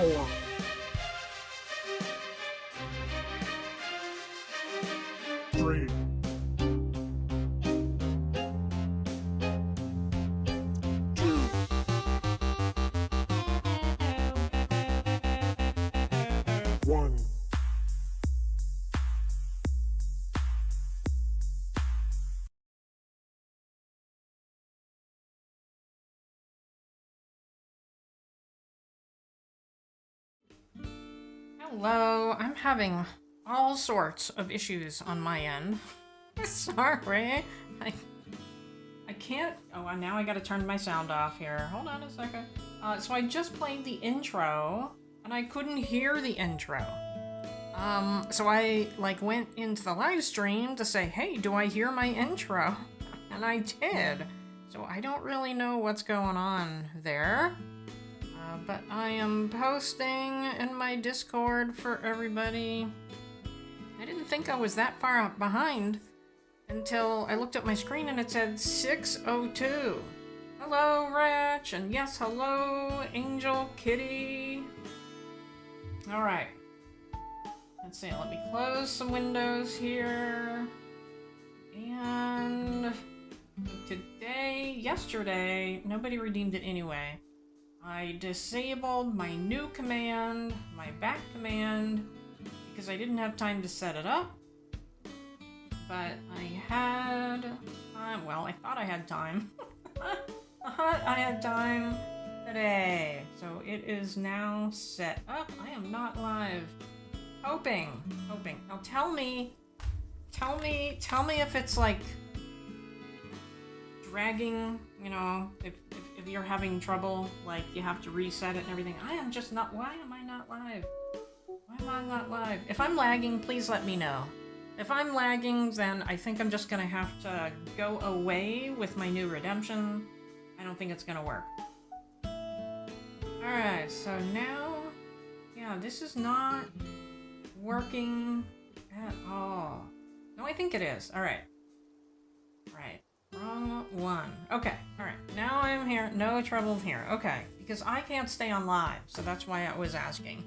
4. Three. 2. 1. Hello, I'm having all sorts of issues on my end. Sorry, I can't. Oh, now I gotta turn my sound off here. Hold on a second. So I just played the intro, and I couldn't hear the intro. So I went into the live stream to say, hey, do I hear my intro? And I did. So I don't really know what's going on there. But I am posting in my Discord for everybody. I didn't think I was that far behind until I looked at my screen and it said 6:02. Hello, Rich, and yes, hello, Angel Kitty. Alright. Let's see, let me close some windows here. And yesterday, nobody redeemed it anyway. I disabled my new command, my back command, because I didn't have time to set it up. But I had time. Well, I thought I had time. I thought I had time today. So it is now set up. I am not live. Hoping. Now tell me if it's like dragging, you know, if you're having trouble, like you have to reset it and everything. I am just not. Why am I not live? Why am I not live? If I'm lagging, please let me know. If I'm lagging, then I think I'm just gonna have to go away with my new redemption. I don't think it's gonna work. Alright, so now, yeah, this is not working at all. No, I think it is. Alright. Right. Wrong one. Okay, alright. Now I'm here. No trouble here. Okay, because I can't stay on live, so that's why I was asking.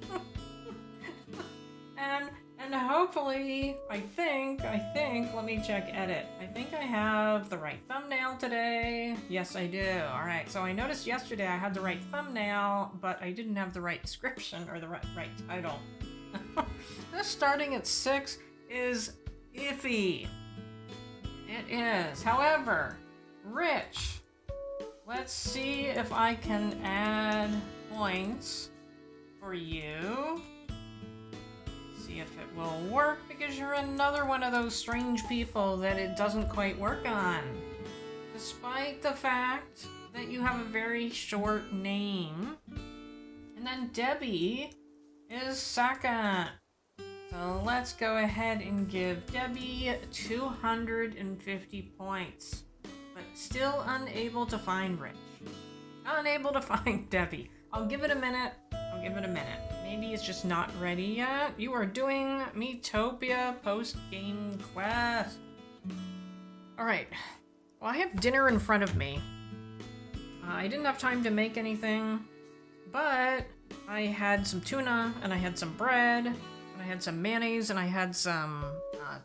And hopefully, I think, let me check edit. I think I have the right thumbnail today. Yes, I do. Alright, so I noticed yesterday I had the right thumbnail, but I didn't have the right description or the right title. This starting at 6 is iffy. It is. However, Rich, let's see if I can add points for you. See if it will work, because you're another one of those strange people that it doesn't quite work on. Despite the fact that you have a very short name. And then Debbie is second. So let's go ahead and give Debbie 250 points. But still unable to find Rich. Unable to find Debbie. I'll give it a minute. Maybe it's just not ready yet. You are doing Miitopia post-game quest. Alright. Well, I have dinner in front of me. I didn't have time to make anything. But I had some tuna, and I had some bread, and I had some mayonnaise, and I had some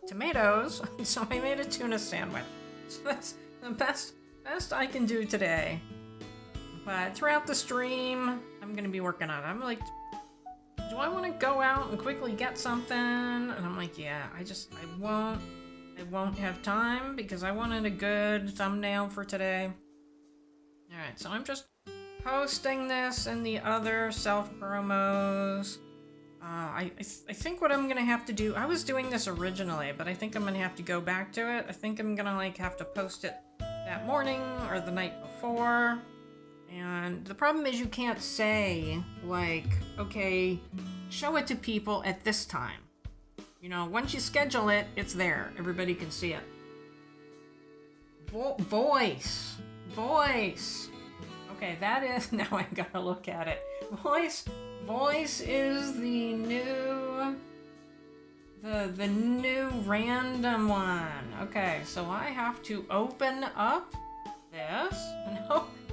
tomatoes. So I made a tuna sandwich. So that's the best I can do today. But throughout the stream, I'm gonna be working on it. I'm like, do I want to go out and quickly get something? And I'm like, yeah, I won't have time because I wanted a good thumbnail for today. Alright, so I'm just posting this in the other self-promos. I think what I'm gonna have to do, I was doing this originally, but I think I'm gonna have to go back to it. I think I'm gonna have to post it that morning or the night before. And the problem is you can't say, okay, show it to people at this time. You know, once you schedule it, it's there. Everybody can see it. Voice. Okay, that is, now I gotta look at it. Voice is the new random one. Okay, so I have to open up this, and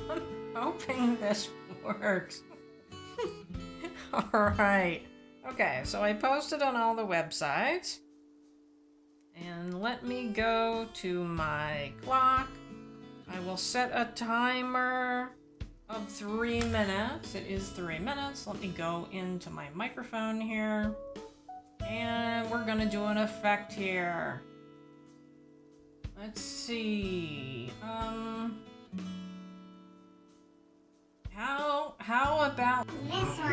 I'm hoping this works. Alright. Okay, so I posted on all the websites. And let me go to my clock. I will set a timer of 3 minutes. It is 3 minutes. Let me go into my microphone here. And we're gonna do an effect here. Let's see. How about This one. I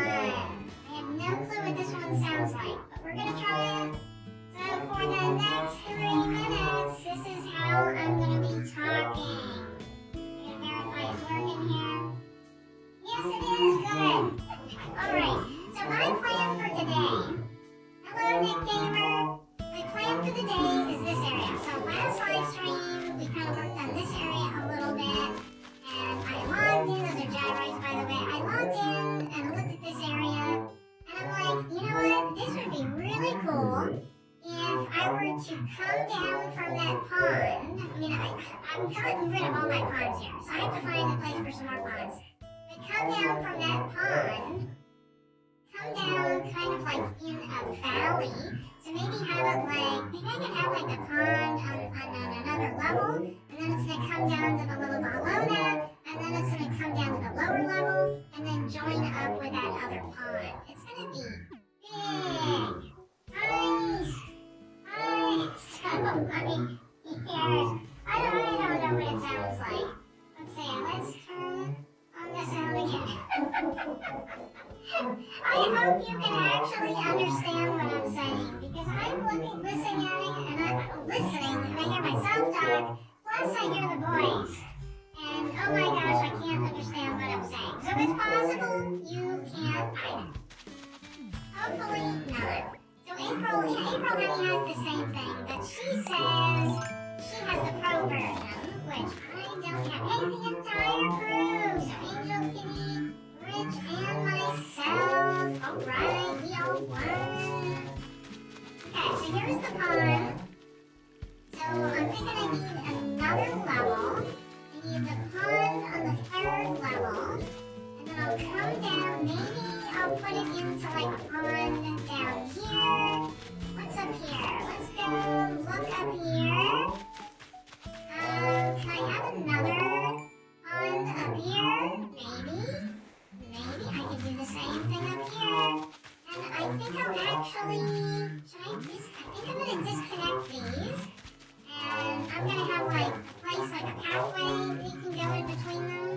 have no clue what this one sounds like, but we're gonna try it. So for the next 3 minutes, this is how I'm gonna be talking. I'm gonna verify it's working here. Yes, it is. Good. Alright, so my plan for today. Hello, Nick Gamer. My plan for the day is this area. So last live stream, we kind of worked on this area a little bit. And I logged in, those are gyroids by the way. I logged in and looked at this area. And I'm like, you know what? This would be really cool if I were to come down from that pond. I mean, I'm getting rid of all my ponds here. So I have to find a place for some more ponds. But come down from that pond. Come down kind of like in a valley. So maybe have it like, maybe I could have like the pond on another level. And then it's going to come down to the level below that. And then it's going to come down to the lower level. And then join up with that other pond. It's going to be big. Nice. Nice. So, I mean, here's, I don't know what it sounds like. Let's see, let's turn on the sound again. I hope you can actually understand what I'm saying, because I'm listening and I hear myself talk, plus I hear the voice. And oh my gosh, I can't understand what I'm saying. So it's possible you can't either. Hopefully not. So April Honey has the same thing, but she says she has the pro version, which I don't have. Hey, the entire crew! So Angel Kitty, Rich, and myself. Alright, we all won. Okay, so here's the pond. So I'm thinking I need another level. I need the pond on the 3rd level. And then I'll come down, maybe I'll put it into like a pond down here. What's up here? Let's go look up here. Can I have another pond up here? Maybe. Maybe I could do the same thing up here. And I think I'll actually, I think I'm gonna disconnect these. And I'm gonna have like a place, like a pathway we can go in between them.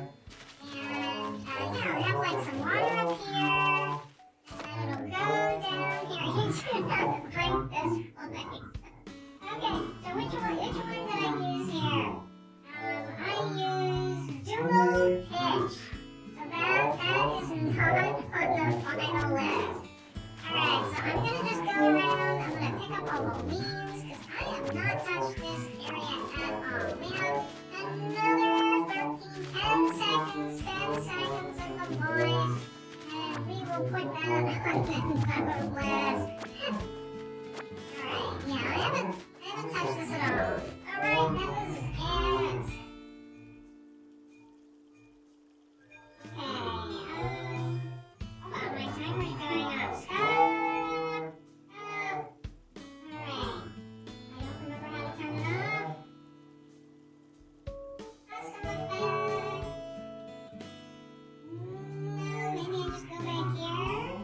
And yeah, I'll have like some water up here. And then it'll go down here. You should drink this place. Okay, so which one did I use here? I used duel pitch. So that is not on the final list. Alright, so I'm gonna just go around. I'm gonna pick up all the leaves because I have not touched this area at all. We have another 10 seconds of the boys, and we will put that on the list. Alright, yeah, I haven't touched this at all. Alright, that was it. Hold on, my timer's going up. Stop! Alright. I don't remember how to turn it off. Custom effect. No, maybe I just go back here.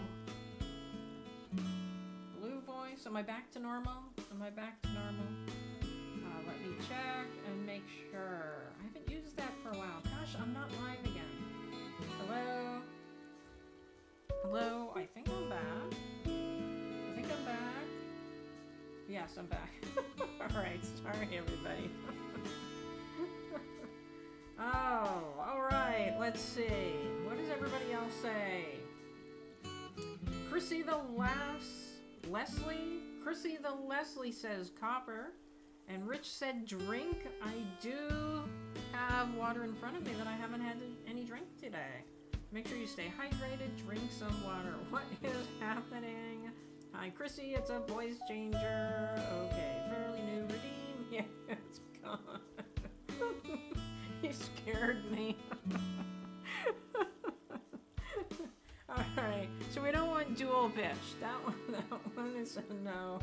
blue voice? Am I back to normal? Am I back to normal? Let me check and make sure. I haven't used that for a while. Gosh, I'm not live again. Hello? Hello? I think I'm back. I think I'm back. Yes, I'm back. Alright, sorry everybody. Oh, alright, let's see. What does everybody else say? Chrissy the Leslie says copper. And Rich said drink. I do have water in front of me that I haven't had any drink today. Make sure you stay hydrated, drink some water. What is happening? Hi Chrissy, it's a voice changer. Okay, fairly new redeem. Yeah, it's gone. You scared me. Alright, so we don't want duel bitch. That one is a no.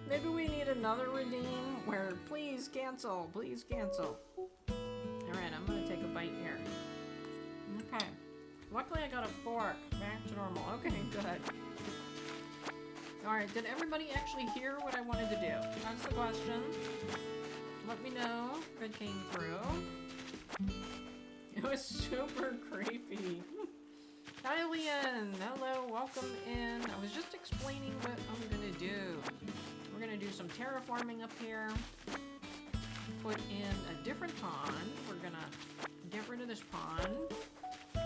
Maybe we need another redeem where please cancel, please cancel. Alright, I'm gonna take a bite here. Okay. Luckily I got a fork. Back to normal. Okay, good. Alright, did everybody actually hear what I wanted to do? That's the question. Let me know if it came through. It was super creepy. Hi, Leon. Hello, welcome in. I was just explaining what I'm gonna do. We're gonna do some terraforming up here. Put in a different pond. We're gonna get rid of this pond.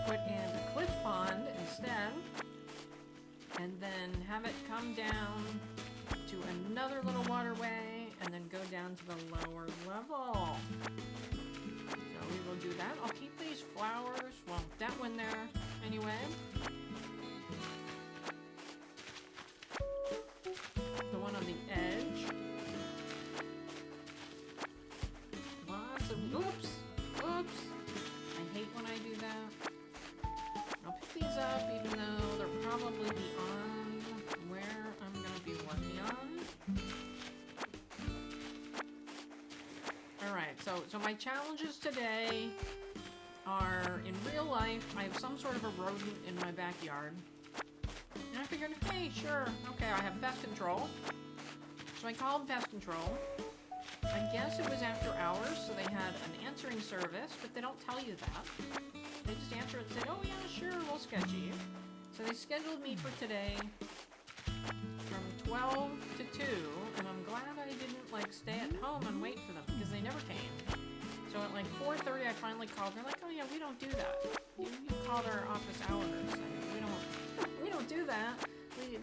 Put in a cliff pond instead. And then have it come down to another little waterway and then go down to the lower level. So we will do that. I'll keep these flowers. Well, that one there anyway. The one on the edge. Lots of... Oops! Oops! I hate when I do that. I'll pick these up even though they're probably beyond where I'm going to be working on. Alright, so my challenges today are, in real life, I have some sort of a rodent in my backyard. And I figured, hey, sure, okay, I have pest control. So I called pest control. I guess it was after hours, so they had an answering service, but they don't tell you that. They just answered and said, oh yeah, sure, we'll schedule you. So they scheduled me for today from 12 to 2, and I'm glad I didn't, like, stay at home and wait for them, because they never came. So at, like, 4:30, I finally called. They're like, oh yeah, we don't do that. You called our office hours, and we don't do that.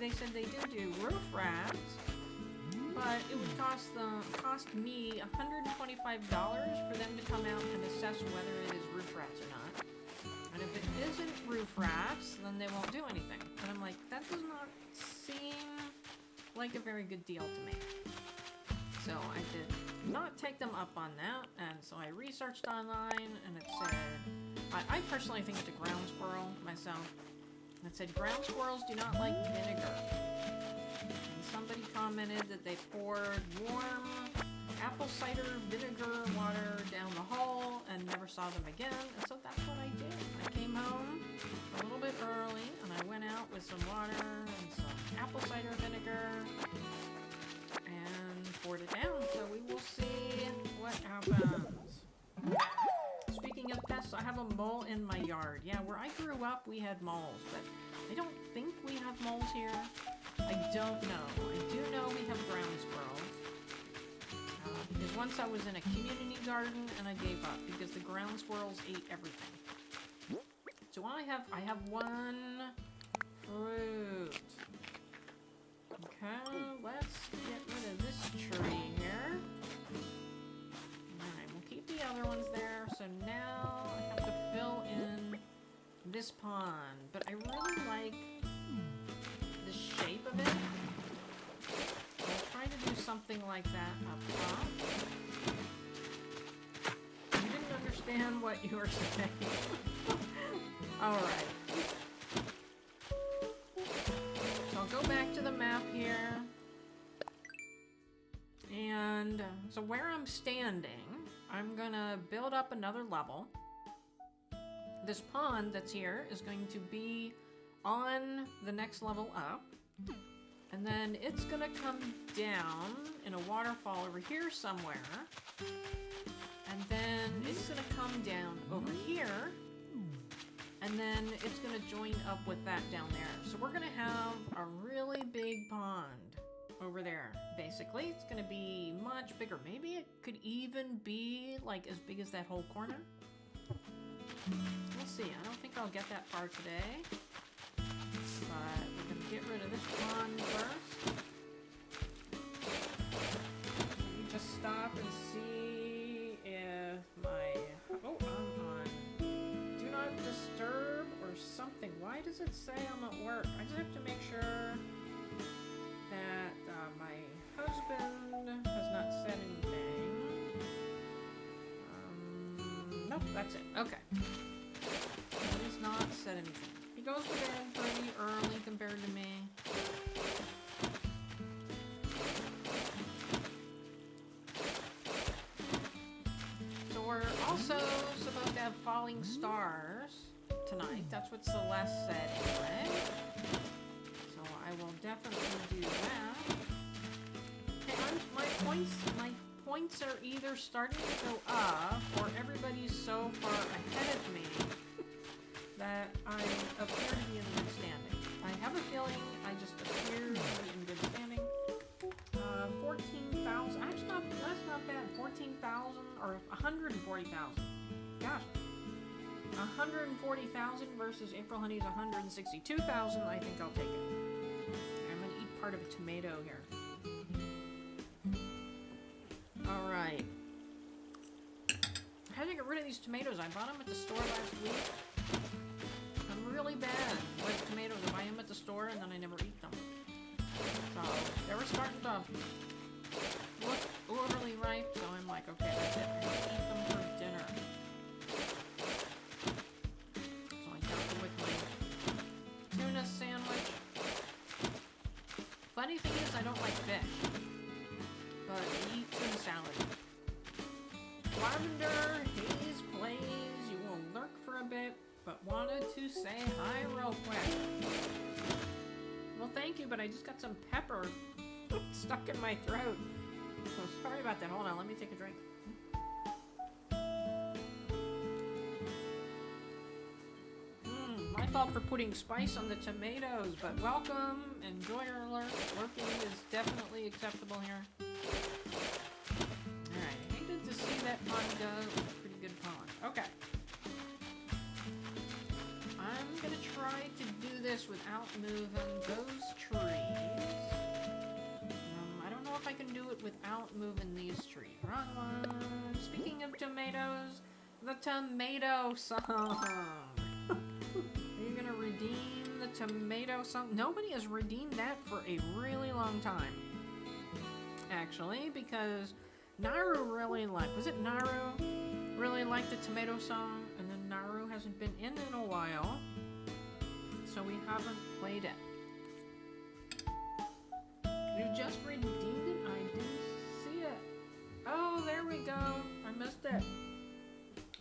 They said they do roof rats, but it would cost me $125 for them to come out and assess whether it is roof rats or not. And if it isn't roof rats, then they won't do anything. And I'm like, that does not seem like a very good deal to me. So I did not take them up on that, and so I researched online, and it said, I personally think it's a ground squirrel myself. It said ground squirrels do not like vinegar. And somebody commented that they poured warm apple cider vinegar water down the hole and never saw them again, and so that's what I did. I came home a little bit early, and I went out with some water and some apple cider vinegar and poured it down, so we will see what happens. Speaking of pests, I have a mole in my yard. Yeah, where I grew up, we had moles, but I don't think we have moles here. I don't know. I do know we have ground squirrels. Because once I was in a community garden and I gave up because the ground squirrels ate everything. So I have one fruit. Okay, let's get rid of this tree here. Alright, we'll keep the other ones there. So now I have to fill in this pond. But I really like the shape of it. I'll try to do something like that up top. You didn't understand what you were saying. Alright. So I'll go back to the map here. And so where I'm standing, I'm gonna build up another level. This pond that's here is going to be on the next level up. And then it's gonna come down in a waterfall over here somewhere. And then it's gonna come down over here. And then it's gonna join up with that down there. So we're gonna have a really big pond over there. Basically, it's gonna be much bigger. Maybe it could even be like as big as that whole corner. We'll see. I don't think I'll get that far today. But we're gonna get rid of this pond first. Let me just stop and see if my... Oh, I'm on Do Not Disturb or something. Why does it say I'm at work? I just have to make sure that my husband has not said anything. Nope, that's it. Okay. He has not said anything. He goes to bed pretty early compared to me. So we're also supposed to have falling stars tonight. That's what Celeste said anyway. So I will definitely do that. Okay, my points are either starting to go up or everybody's so far ahead of me that I appear to be in good standing. I have a feeling I just appear to be in good standing. 14,000. Actually, that's not bad. 14,000 or 140,000. Gosh. 140,000 versus April Honey's 162,000. I think I'll take it. I'm gonna eat part of a tomato here. Alright. How do I get rid of these tomatoes? I bought them at the store last week. I'm really bad with tomatoes. I buy them at the store and then I never eat them. So, they were starting to look overly ripe, so I'm like, okay, that's it. I'm gonna eat them for dinner. So I got them with my tuna sandwich. Funny thing is, I don't like fish. But I eat tuna salad. Lavender, Haze Plays, you will lurk for a bit, but wanted to say hi real quick. Well, thank you, but I just got some pepper stuck in my throat. So sorry about that. Hold on, let me take a drink. My fault for putting spice on the tomatoes, but welcome. Enjoy your lurk. Lurking is definitely acceptable here. Alright, I hated to see that pond go. It was a pretty good pond. Okay. I'm gonna try to do this without moving those trees. I don't know if I can do it without moving these trees. Wrong one. Speaking of tomatoes, the tomato song. Are you gonna redeem the tomato song? Nobody has redeemed that for a really long time. Actually, because Naru really liked, was it Naru? Really liked the tomato song, and then Naru hasn't been in a while, so we haven't played it. You just redeemed it? I didn't see it. Oh, there we go. I missed it.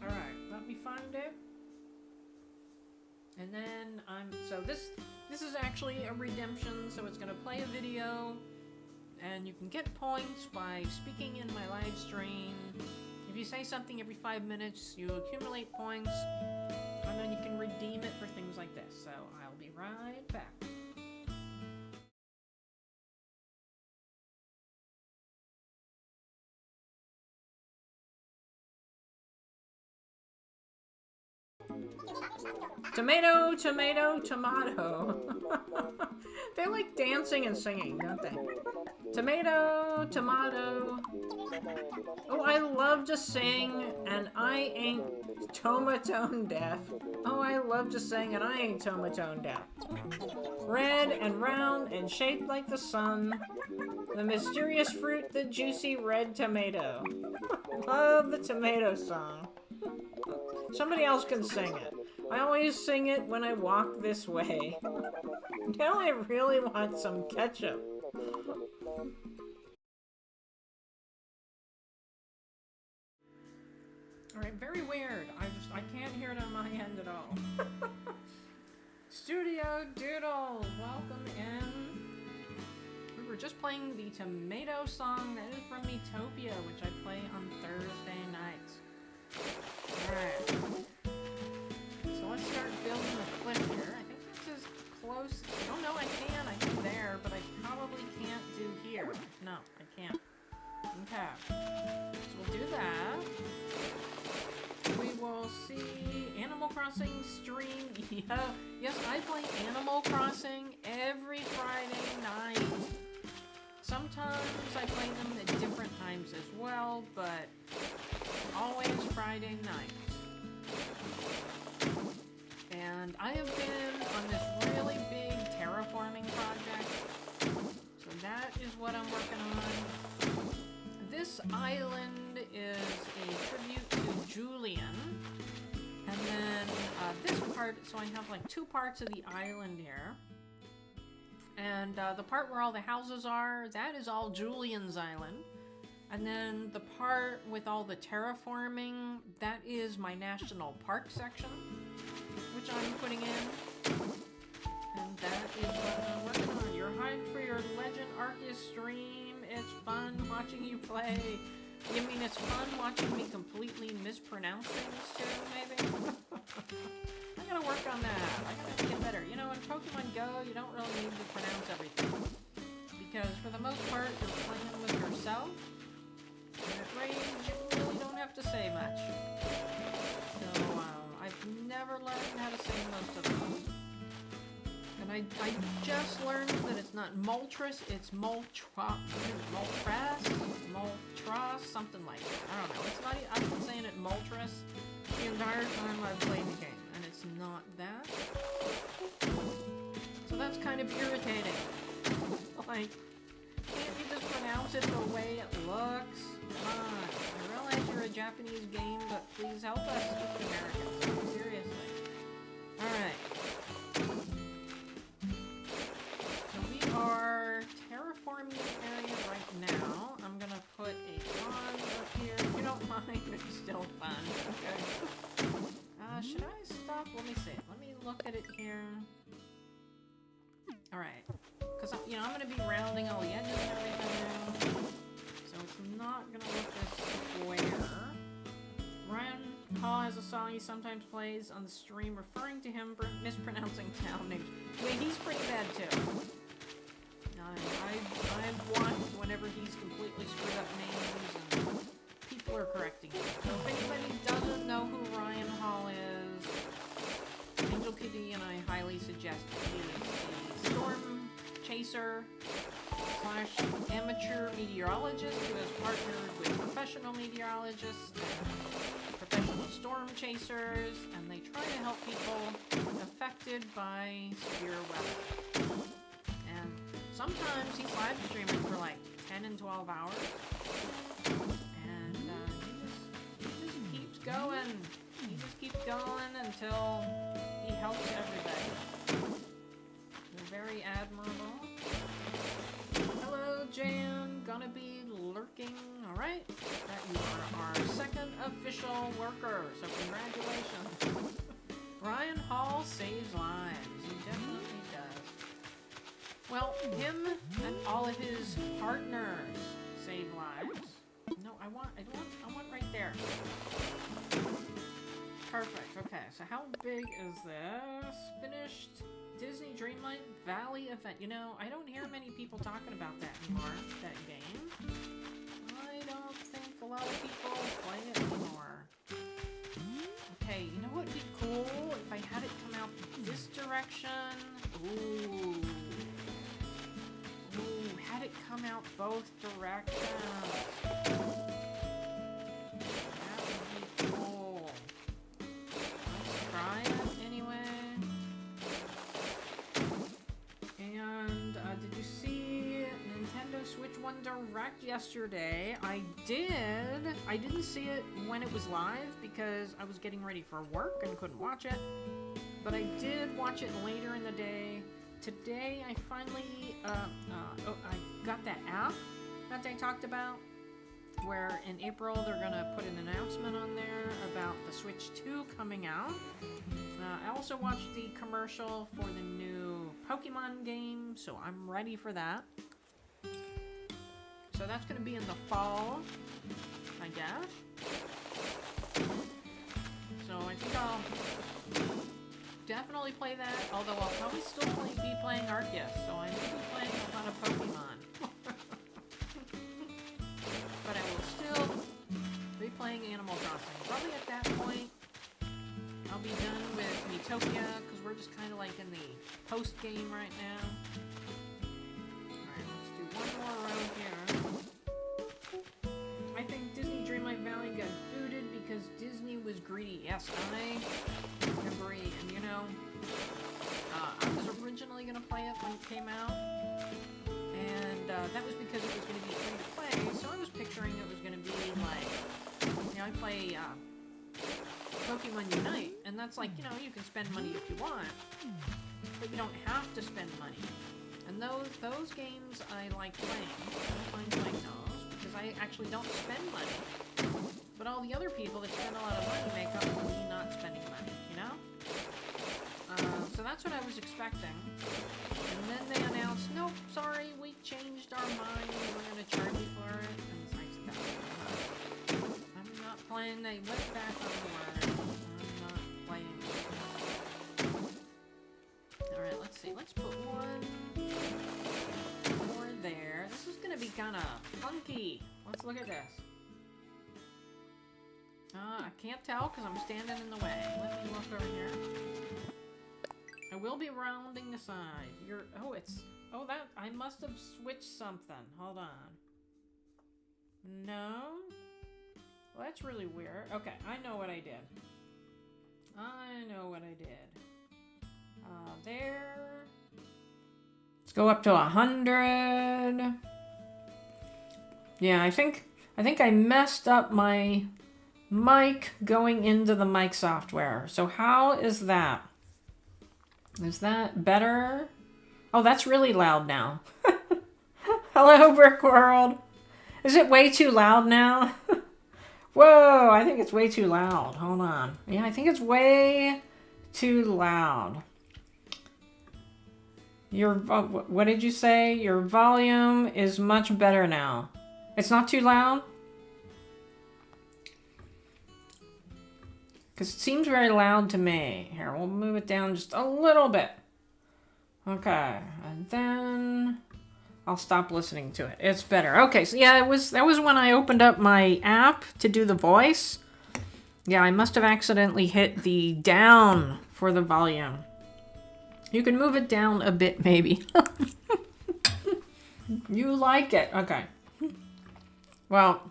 Alright, let me find it. And then so this is actually a redemption, so it's gonna play a video, and you can get points by speaking in my live stream. If you say something every 5 minutes, you accumulate points, and then you can redeem it for things like this. So I'll be right back. Tomato, tomato, tomato. They like dancing and singing, don't they? Tomato, tomato. Oh, I love to sing, and I ain't tomatone deaf. Oh, I love to sing, and I ain't tomatone deaf. Red and round and shaped like the sun. The mysterious fruit, the juicy red tomato. Love the tomato song. Somebody else can sing it. I always sing it when I walk this way. Now I really want some ketchup. Alright, very weird. I can't hear it on my end at all. Studio Doodle, welcome in. We were just playing the tomato song that is from Miitopia, which I play on Thursday nights. Alright. So let's start building the cliff here. I think that's as close. Oh no, I can there, but I probably can't do here. No, I can't. Okay. So we'll do that. We will see Animal Crossing stream. Yes, I play Animal Crossing every Friday night. Sometimes I play them at different times as well, but always Friday night. And I have been on this really big terraforming project, so that is what I'm working on. This island is a tribute to Julian, and then this part, so so I have like 2 parts of the island here. And the part where all the houses are, that is all Julian's island. And then the part with all the terraforming, that is my national park section, which I'm putting in. And that is what I'm working on. You're hyped for your Legend Arceus stream. It's fun watching you play. You mean it's fun watching me completely mispronounce things too, maybe? I gotta work on that. I gotta get better. You know, in Pokemon Go, you don't really need to pronounce everything. Because for the most part, you're playing with yourself. And at Rage, you really don't have to say much. So, I've never learned how to say most of them. And I just learned that it's not Moltres, it's Moltres, something like that. I don't know. It's not. I've been saying it Moltres the entire time I've played the game, and it's not that. So that's kind of irritating. Like, can't you just pronounce it the way it looks? Come on. I realize you're a Japanese game, but please help us with Americans. Seriously. Alright. So we are terraforming the area right now. I'm gonna put a pond up here. If you don't mind, it's still fun. Okay. Should I stop? Let me see. Let me look at it here. Alright. Because, you know, I'm going to be rounding all the edges and everything. So it's not going to look this square. Ryan Hall has a song he sometimes plays on the stream referring to him mispronouncing town names. Yeah, he's pretty bad too. I've watched whenever he's completely screwed up names and people are correcting him. So if anybody doesn't know who Ryan Hall is, Angel Kitty and I highly suggest he is a storm chaser / amateur meteorologist who has partnered with professional meteorologists and professional storm chasers, and they try to help people affected by severe weather. And sometimes he's live streaming for like 10 and 12 hours, and he just keeps going. He just keeps going until he helps everybody. You're very admirable. Hello, Jan. Gonna be lurking. Alright. That you are our second official lurker, so congratulations. Ryan Hall saves lives. He definitely does. Well, him and all of his partners save lives. No, I want right there. Perfect. Okay, so how big is this? Finished Disney Dreamlight Valley event. You know, I don't hear many people talking about that anymore, that game. I don't think a lot of people play it anymore. Okay, you know what would be cool? If I had it come out this direction. Ooh. Ooh, had it come out both directions. That would be cool. Let's try it anyway. And did you see Nintendo Switch 1 Direct yesterday? I did. I didn't see it when it was live because I was getting ready for work and couldn't watch it. But I did watch it later in the day. Today I finally, I got that app that they talked about, where in April they're gonna put an announcement on there about the Switch 2 coming out. I also watched the commercial for the new Pokemon game, so I'm ready for that. So that's gonna be in the fall, I guess. So I think I'll definitely play that, although I'll probably still be playing Arceus, so I may be playing a lot of Pokemon. But I will still be playing Animal Crossing. Probably at that point, I'll be done with Miitopia, because we're just kind of like in the post-game right now. Alright, let's do one more row here. I think Disney Dreamlight Valley got booted because Disney was greedy. Yes, I agree. And you know, I was originally going to play it when it came out, and that was because it was going to be free to play, so I was picturing it was going to be like, you know, I play Pokemon Unite, and And that's like, you know, you can spend money if you want, but you don't have to spend money. And those games I like playing. I don't mind playing those because I actually don't spend money. But all the other people that spend a lot of money make up for me not spending money, you know? So that's what I was expecting. And then they announced, nope, sorry, we changed our mind. We're going to charge you for it. And it's like, no, I'm not playing. They went back on the word. I'm not playing. Alright, let's see. Let's put one more there. This is going to be kind of funky. Let's look at this. I can't tell because I'm standing in the way. Let me look over here. I will be rounding the side. That, I must have switched something. Hold on. No? Well, that's really weird. Okay, I know what I did. There. Let's go up to 100. Yeah, I think I messed up my mic going into the mic software. So how is that? Is that better? Oh, that's really loud now. Hello, Brick World. Is it way too loud now? Whoa, I think it's way too loud. Hold on. Yeah, I think it's way too loud. What did you say? Your volume is much better now. It's not too loud? Because it seems very loud to me. Here, we'll move it down just a little bit. Okay, and then I'll stop listening to it. It's better. Okay, so yeah, that was when I opened up my app to do the voice. Yeah, I must have accidentally hit the down for the volume. You can move it down a bit, maybe. You like it. Okay. Well,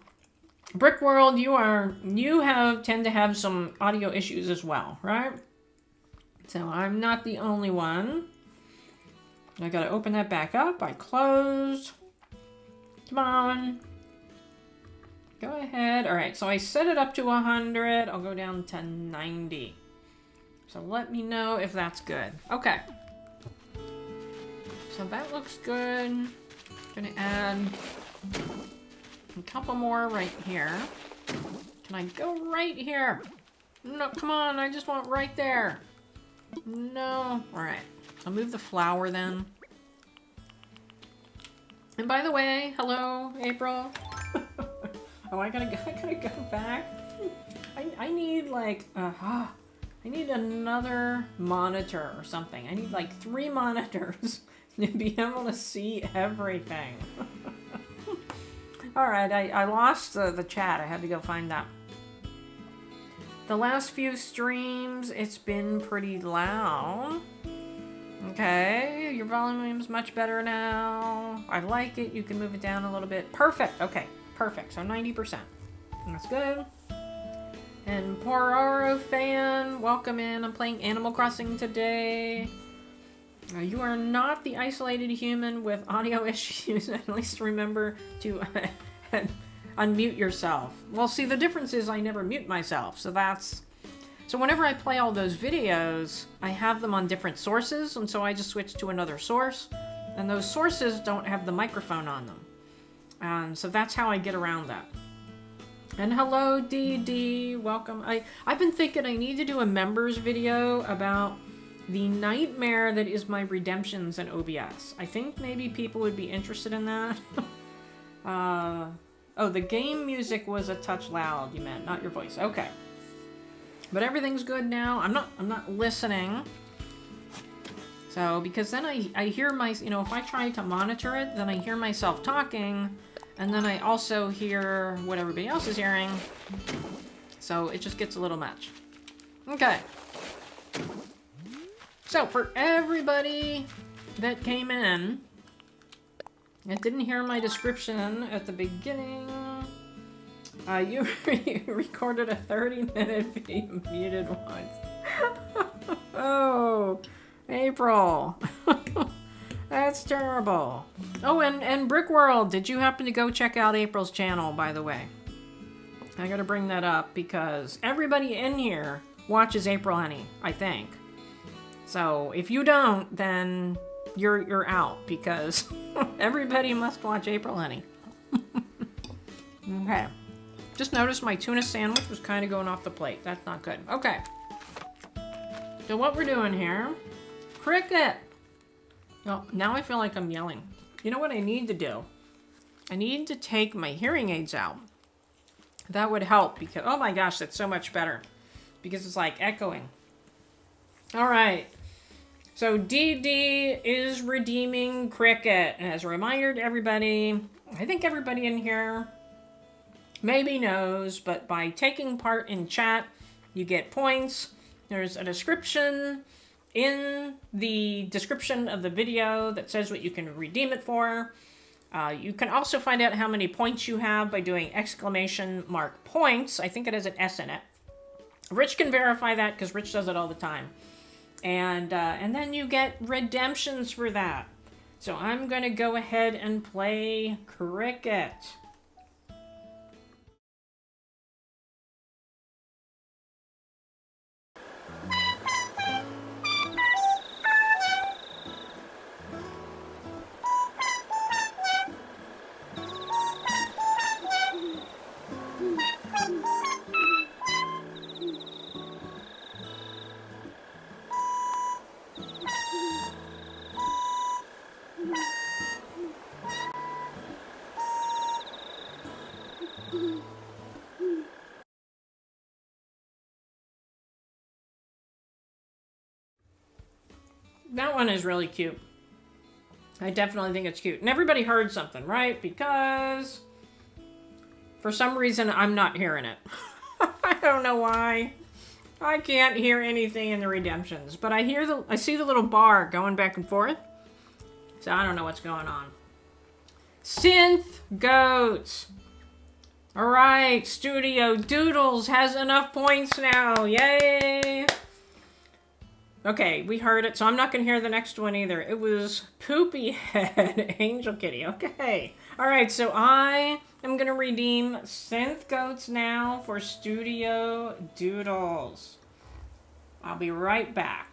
Brick World, you tend to have some audio issues as well, right? So I'm not the only one. I gotta open that back up. I closed. Come on. Go ahead. All right, so I set it up to 100. I'll go down to 90. So let me know if that's good. Okay. So that looks good. I'm gonna add a couple more right here. Can I go right here? No, come on, I just want right there. No. All right. I'll move the flower then. And by the way, hello, April. Oh, I gotta go back. I need like, I need another monitor or something. I need like 3 monitors to be able to see everything. All right, I lost the chat. I had to go find that. The last few streams, it's been pretty loud. Okay, your volume's much better now. I like it. You can move it down a little bit. Perfect. Okay, perfect. So 90%. That's good. And Pororo fan, welcome in. I'm playing Animal Crossing today. You are not the isolated human with audio issues. At least remember to unmute yourself. Well, see, the difference is I never mute myself. So whenever I play all those videos, I have them on different sources. And so I just switch to another source. And those sources don't have the microphone on them. So that's how I get around that. And hello, DD. Welcome. I've been thinking I need to do a members video about the nightmare that is my Redemtions in OBS. I think maybe people would be interested in that. Oh, the game music was a touch loud, you meant, not your voice. Okay. But everything's good now. I'm not listening. So, because then I hear if I try to monitor it, then I hear myself talking, and then I also hear what everybody else is hearing. So it just gets a little much. Okay. So for everybody that came in, that didn't hear my description at the beginning, you recorded a 30-minute video muted once. Oh, April. That's terrible. Oh, and Brick World, did you happen to go check out April's channel, by the way? I gotta bring that up because everybody in here watches April Honey, I think. So if you don't, then you're out, because everybody must watch April Honey. Okay. Just noticed my tuna sandwich was kind of going off the plate. That's not good. Okay. So what we're doing here, cricket. Oh, now I feel like I'm yelling. You know what I need to do? I need to take my hearing aids out. That would help, because, oh my gosh, that's so much better. Because it's like echoing. All right. So DD is redeeming cricket. And as a reminder to everybody, I think everybody in here maybe knows, but by taking part in chat, you get points. There's a description in the description of the video that says what you can redeem it for. You can also find out how many points you have by doing !points. I think it has an S in it. Rich can verify that because Rich does it all the time. And then you get redemptions for that. So I'm going to go ahead and play cricket. That one is really cute. I definitely think it's cute. And everybody heard something, right? Because for some reason I'm not hearing it. I don't know why. I can't hear anything in the redemptions, but I see the little bar going back and forth. So I don't know what's going on. synthgoats. All right, Studio Doodles has enough points now. Yay! Okay, we heard it, so I'm not going to hear the next one either. It was Poopy Head Angel Kitty. Okay. All right, so I am going to redeem synthgoats now for Studio Doodles. I'll be right back.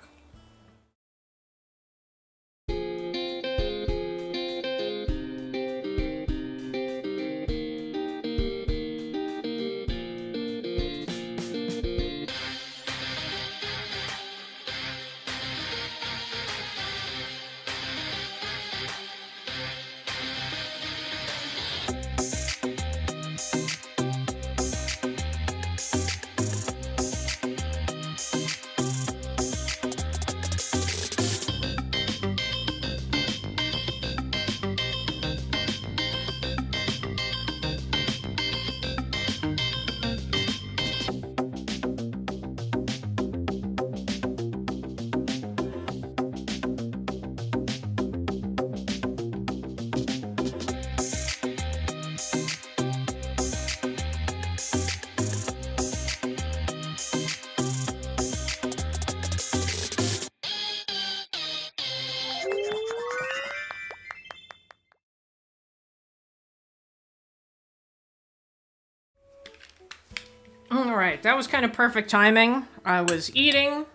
Alright, that was kind of perfect timing. I was eating,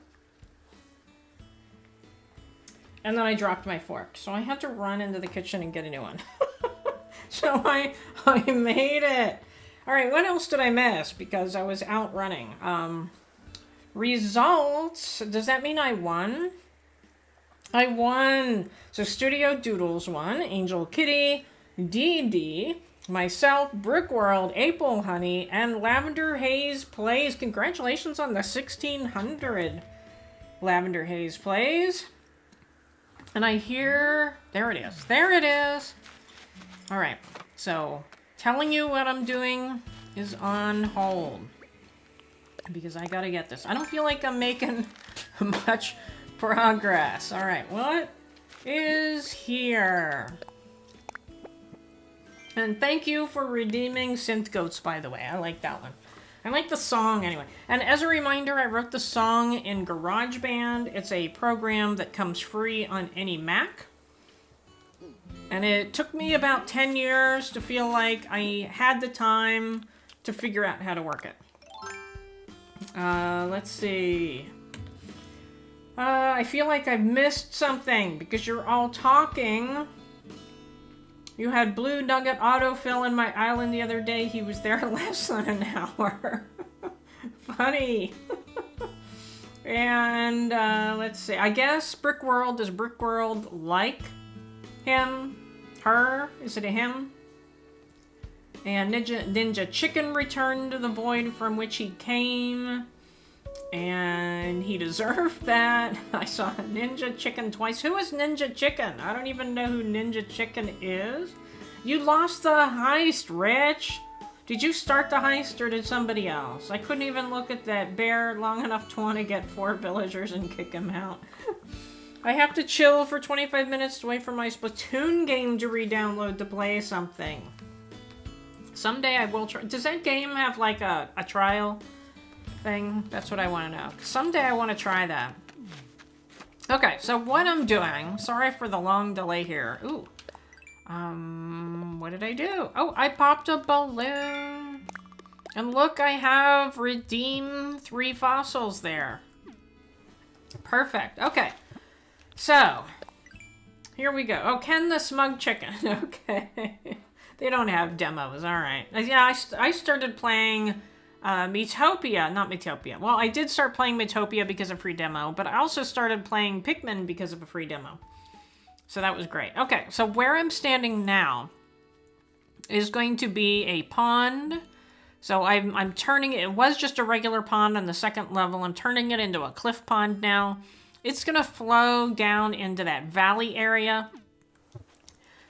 and then I dropped my fork. So I had to run into the kitchen and get a new one. So I made it. Alright, what else did I miss? Because I was out running. Results. Does that mean I won? I won. So Studio Doodles won. Angel Kitty, DD, myself, Brickworld, April Honey, and Lavender Haze Plays. Congratulations on the 1600 Lavender Haze Plays. And I hear... There it is. There it is. All right. So, telling you what I'm doing is on hold. Because I gotta get this. I don't feel like I'm making much progress. All right. What is here? And thank you for redeeming synthgoats, by the way. I like that one. I like the song anyway. And as a reminder, I wrote the song in GarageBand. It's a program that comes free on any Mac. And it took me about 10 years to feel like I had the time to figure out how to work it. Let's see. I feel like I've missed something because you're all talking. You had Blue Nugget autofill in my island the other day. He was there less than an hour. Funny. And let's see. I guess Brickworld, does Brickworld like him? Her? Is it a him? And Ninja Chicken returned to the void from which he came. And he deserved that. I saw Ninja Chicken twice. Who is Ninja Chicken? I don't even know who Ninja Chicken is. You lost the heist, Rich. Did you start the heist or did somebody else? I couldn't even look at that bear long enough to want to get 4 villagers and kick him out. I have to chill for 25 minutes to wait for my Splatoon game to re-download to play something. Someday I will try. Does that game have like a trial thing? That's what I want to know. Someday I want to try that. Okay, so what I'm doing, sorry for the long delay here. Ooh. What did I do? Oh, I popped a balloon. And look, I have redeemed 3 fossils there. Perfect. Okay. So, here we go. Oh, Ken the Smug Chicken. Okay. They don't have demos. All right. Yeah, I started playing Miitopia. Not Miitopia. Well, I did start playing Miitopia because of free demo, but I also started playing Pikmin because of a free demo. So that was great. Okay, so where I'm standing now is going to be a pond. So I'm turning it. It was just a regular pond on the 2nd level. I'm turning it into a cliff pond now. It's going to flow down into that valley area.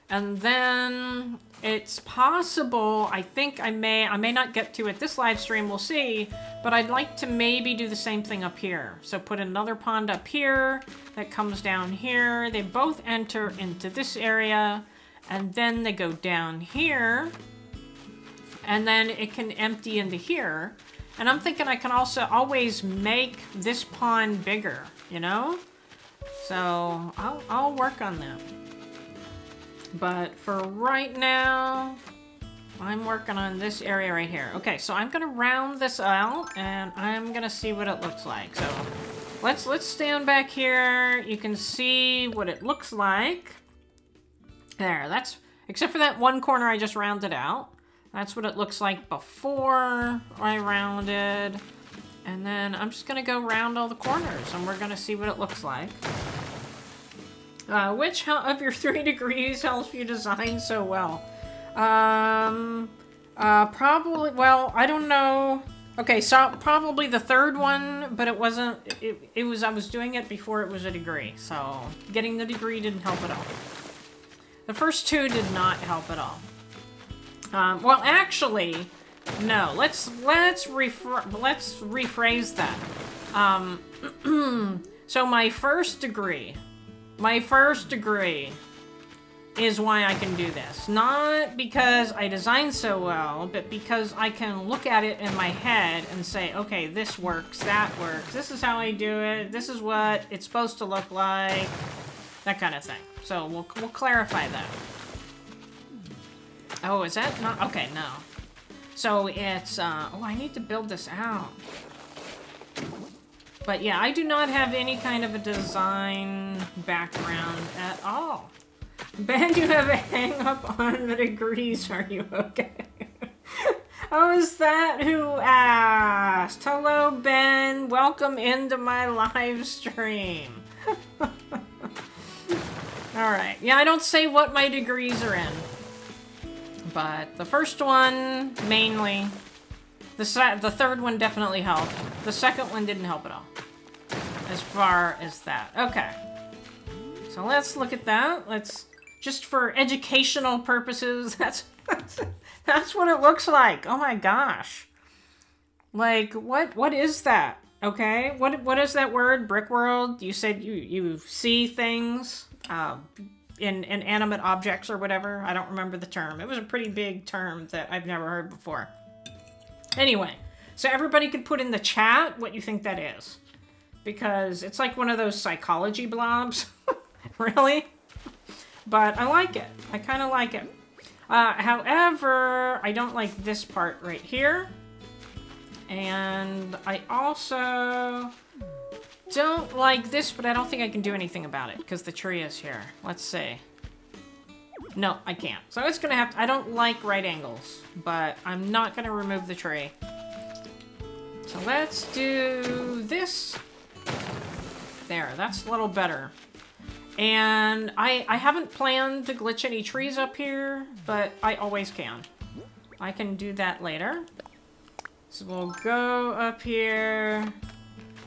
And then it's possible, I think I may not get to it this live stream, we'll see, but I'd like to maybe do the same thing up here. So put another pond up here that comes down here. They both enter into this area, and then they go down here, and then it can empty into here. And I'm thinking I can also always make this pond bigger, you know? So I'll work on that. But for right now, I'm working on this area right here. Okay, so I'm gonna round this out and I'm gonna see what it looks like. So let's stand back here. You can see what it looks like. There, that's, except for that one corner I just rounded out. That's what it looks like before I rounded. And then I'm just gonna go round all the corners and we're gonna see what it looks like. Which of your 3 degrees helps you design so well? Probably, well, I don't know. Okay, so probably the 3rd one, but it wasn't, it was, I was doing it before it was a degree, so getting the degree didn't help at all. The first 2 did not help at all. Well, actually, no, let's rephrase that. So my first degree is why I can do this. Not because I design so well, but because I can look at it in my head and say, okay, this works, that works, this is how I do it, this is what it's supposed to look like, that kind of thing. So we'll clarify that. Oh, is that not? Okay, no. So it's, oh, I need to build this out. But yeah, I do not have any kind of a design background at all. Ben, you have a hang up on the degrees, are you okay? Oh, is that who asked? Hello, Ben. Welcome into my live stream. Alright, yeah, I don't say what my degrees are in. But the first one, mainly. The 3rd one definitely helped. The 2nd one didn't help at all. As far as that. Okay. So let's look at that. Let's, just for educational purposes, that's what it looks like. Oh my gosh. Like, what is that? Okay? What is that word? Brickworld? You said you see things in inanimate objects or whatever. I don't remember the term. It was a pretty big term that I've never heard before. Anyway, so everybody could put in the chat what you think that is. Because it's like one of those psychology blobs. Really? But I like it. I kind of like it. However, I don't like this part right here. And I also don't like this, but I don't think I can do anything about it because the tree is here. Let's see. No, I can't. So it's gonna have to, I don't like right angles, but I'm not gonna remove the tree. So let's do this. There, that's a little better. And I haven't planned to glitch any trees up here, but I always can. I can do that later. So we'll go up here.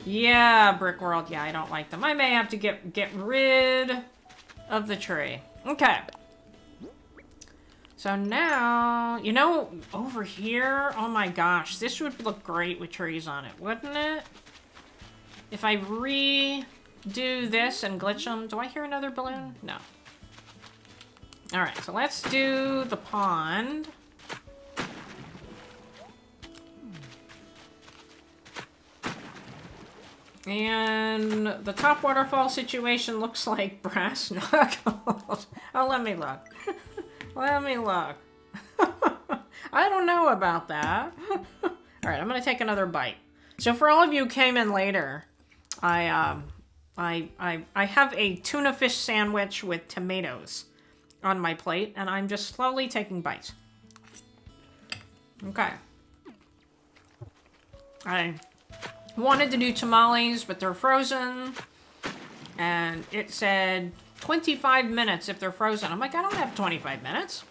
Yeah, Brick World. Yeah, I don't like them. I may have to get rid of the tree. Okay. So now, you know, over here, oh my gosh, this would look great with trees on it, wouldn't it? If I redo this and glitch them, do I hear another balloon? No. All right, so let's do the pond. And the top waterfall situation looks like brass knuckles. Oh, let me look. Let me look. I don't know about that. All right, I'm gonna take another bite. So for all of you who came in later, I have a tuna fish sandwich with tomatoes on my plate, and I'm just slowly taking bites. Okay. I wanted to do tamales, but they're frozen, and it said 25 minutes if they're frozen. I'm like, I don't have 25 minutes.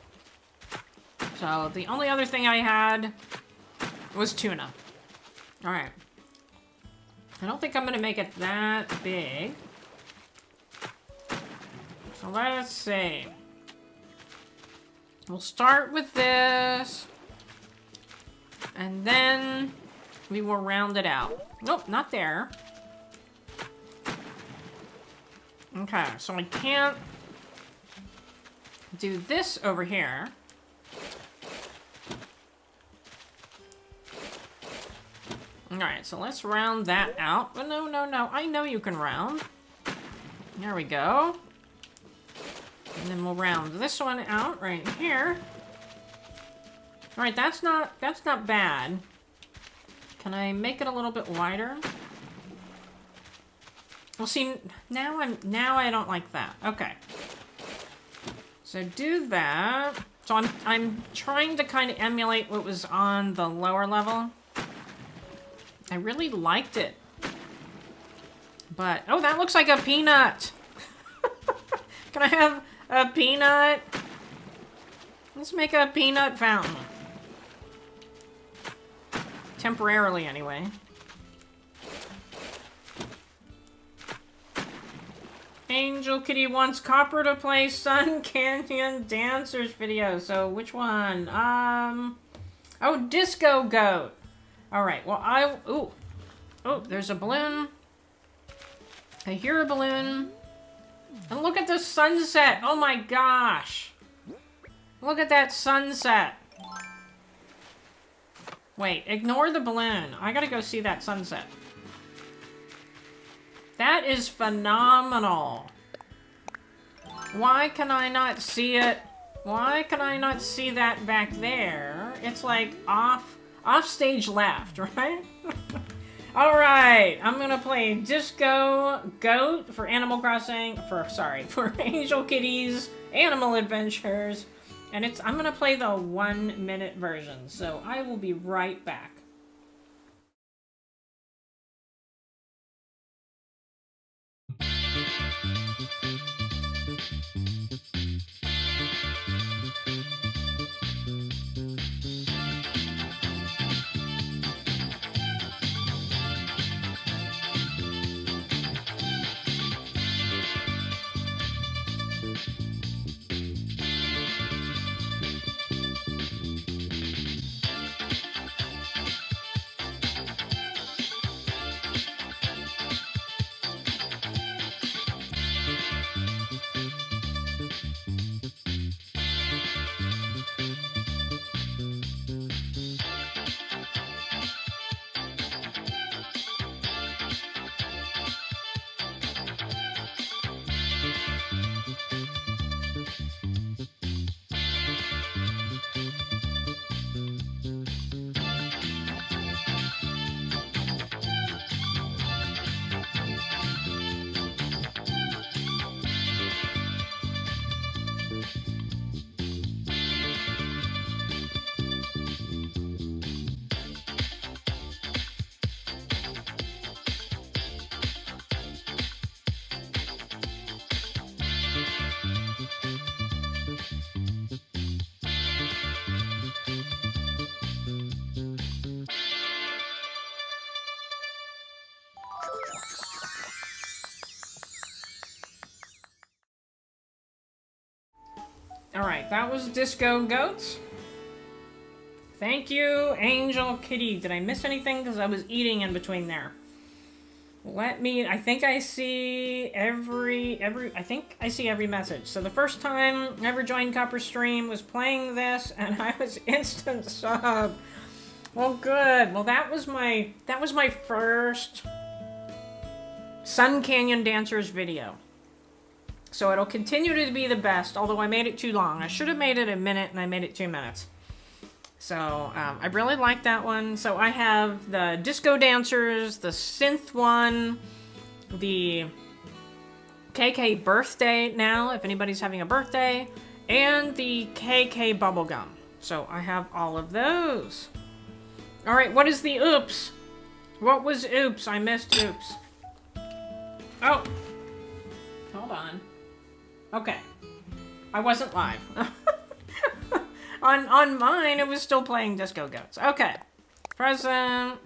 So the only other thing I had was tuna. All right. I don't think I'm gonna make it that big. So let's see. We'll start with this, and then we will round it out. Nope, not there. Okay, so I can't do this over here. Alright, so let's round that out. Oh, no, no, no. I know you can round. There we go. And then we'll round this one out right here. Alright, that's not bad. Can I make it a little bit wider? Well, see, now I don't like that. Okay. So do that. So I'm trying to kind of emulate what was on the lower level. I really liked it. But, oh, that looks like a peanut. Can I have a peanut? Let's make a peanut fountain. Temporarily, anyway. Angel Kitty wants Copper to play Sun Canyon Dancers video. So, which one? Oh, Disco Goat. Alright, well, ooh. Oh, there's a balloon. I hear a balloon. And look at the sunset. Oh my gosh. Look at that sunset. Wait, ignore the balloon. I gotta go see that sunset. That is phenomenal. Why can I not see it? Why can I not see that back there? It's like off stage left, right? Alright, I'm gonna play Disco Goat for Animal Crossing, for Angel Kitty's Animal Adventures. And I'm gonna play the 1-minute version, so I will be right back. Alright, that was Disco Goats. Thank you, Angel Kitty. Did I miss anything? Because I was eating in between there. I think I see every message. So the first time I ever joined Copper Stream was playing this, and I was instant sub. Well, good. Well, that was my first Sun Canyon Dancers video. So it'll continue to be the best, although I made it too long. I should have made it a minute, and I made it 2 minutes. So, I really like that one. So I have the Disco Dancers, the Synth one, the KK Birthday now, if anybody's having a birthday, and the KK Bubblegum. So I have all of those. Alright, what is the oops? What was oops? I missed oops. Oh. Hold on. Okay. I wasn't live. on mine, it was still playing Disco Goats. Okay. Present.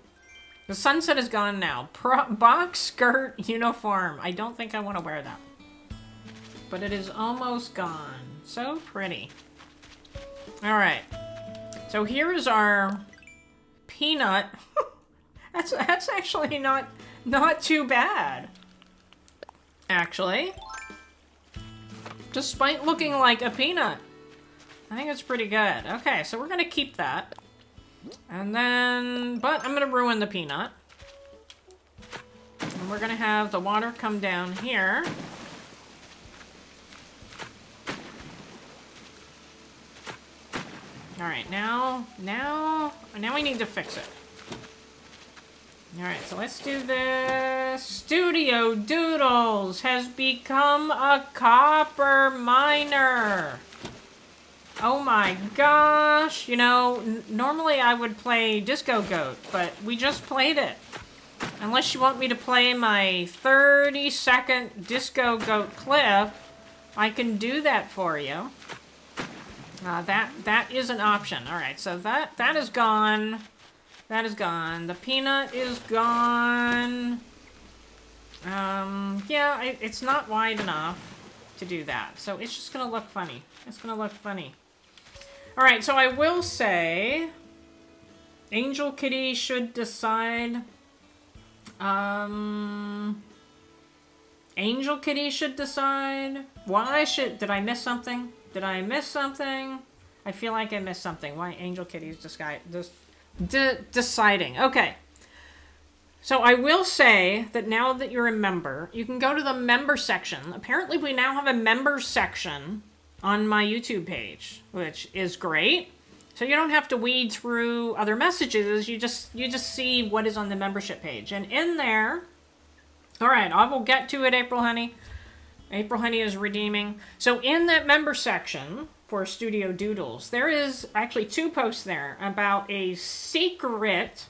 The sunset is gone now. Box skirt uniform. I don't think I want to wear that. But it is almost gone. So pretty. Alright. So here is our peanut. That's actually not too bad. Actually. Despite looking like a peanut. I think it's pretty good. Okay, so we're gonna keep that. And then, but I'm gonna ruin the peanut. And we're gonna have the water come down here. Alright, now we need to fix it. Alright, so let's do this. Studio Doodles has become a copper miner. Oh my gosh. You know, normally I would play Disco Goat, but we just played it. Unless you want me to play my 30-second Disco Goat clip, I can do that for you. That is an option. Alright, so that is gone. That is gone. The peanut is gone. Yeah, it's not wide enough to do that. So it's just gonna look funny. It's gonna look funny. Alright, so I will say Angel Kitty should decide. Angel Kitty should decide. Did I miss something? Did I miss something? I feel like I missed something. Why Angel Kitty is deciding. Okay. So I will say that now that you're a member, you can go to the member section. Apparently we now have a member section on my YouTube page, which is great. So you don't have to weed through other messages. You just see what is on the membership page. And in there, all right, I will get to it, April Honey. April Honey is redeeming. So in that member section for Studio Doodles, there is actually 2 posts there about a secret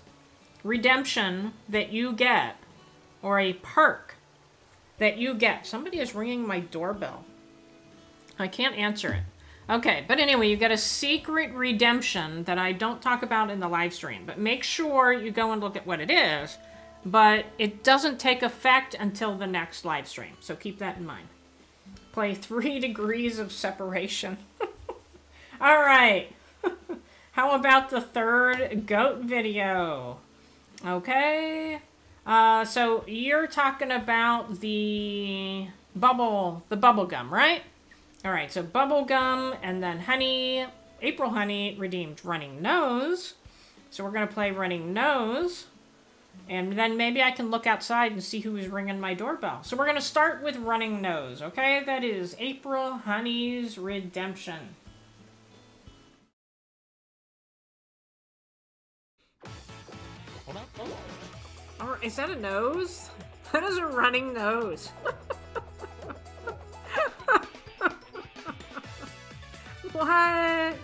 redemption that you get, or a perk that you get. Somebody is ringing my doorbell. I can't answer it. Okay, but anyway, you get a secret redemption that I don't talk about in the live stream, but make sure you go and look at what it is. But it doesn't take effect until the next live stream, so keep that in mind. Play 3 degrees of separation. All right. How about the 3rd goat video? Okay. So you're talking about the bubblegum, right? All right. So bubblegum, and then Honey, April Honey redeemed Running Nose. So we're gonna play Running Nose. And then maybe I can look outside and see who is ringing my doorbell. So we're going to start with Running Nose, okay? That is April Honey's Redemption. Oh, is that a nose? That is a running nose. What?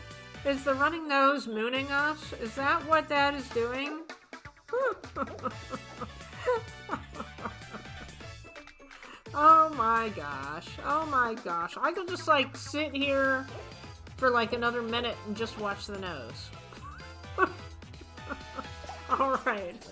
Is the running nose mooning us? Is that what that is doing? Oh my gosh. Oh my gosh. I could just like sit here for like another minute and just watch the nose. Alright.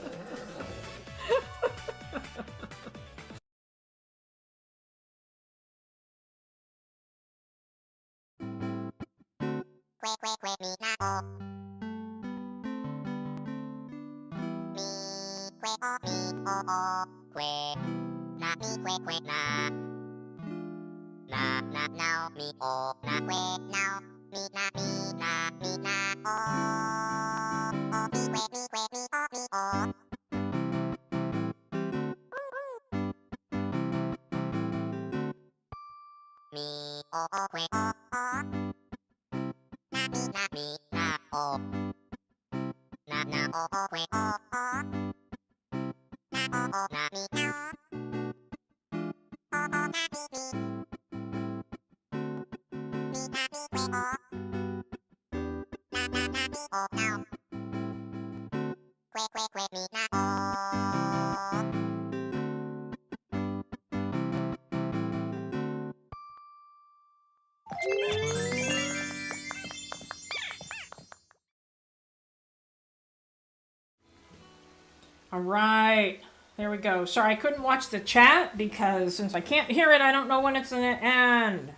All right, there we go. Sorry, I couldn't watch the chat because since I can't hear it, I don't know when it's going to end.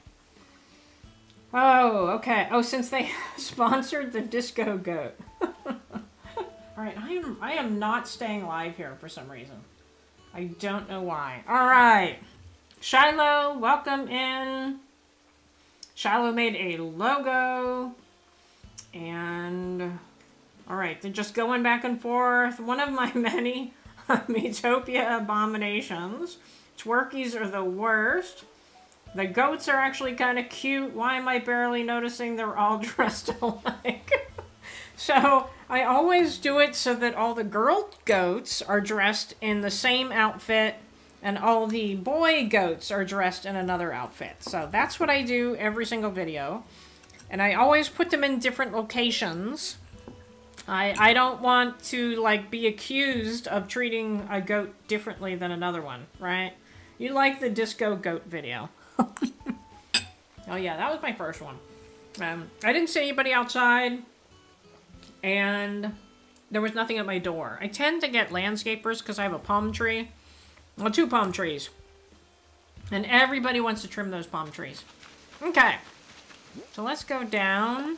Oh, okay. Oh, since they sponsored the Disco Goat. All right, I am not staying live here for some reason. I don't know why. All right, Shiloh, welcome in. Shiloh made a logo, and all right, they're just going back and forth. One of my many Miitopia abominations. Twerkies are the worst. The goats are actually kind of cute. Why am I barely noticing they're all dressed alike? So I always do it so that all the girl goats are dressed in the same outfit and all the boy goats are dressed in another outfit. So that's what I do every single video. And I always put them in different locations. I don't want to, like, be accused of treating a goat differently than another one, right? You like the disco goat video. Oh yeah, that was my first one. I didn't see anybody outside, and there was nothing at my door. I tend to get landscapers because I have a palm tree. Well, 2 palm trees. And everybody wants to trim those palm trees. Okay. So let's go down.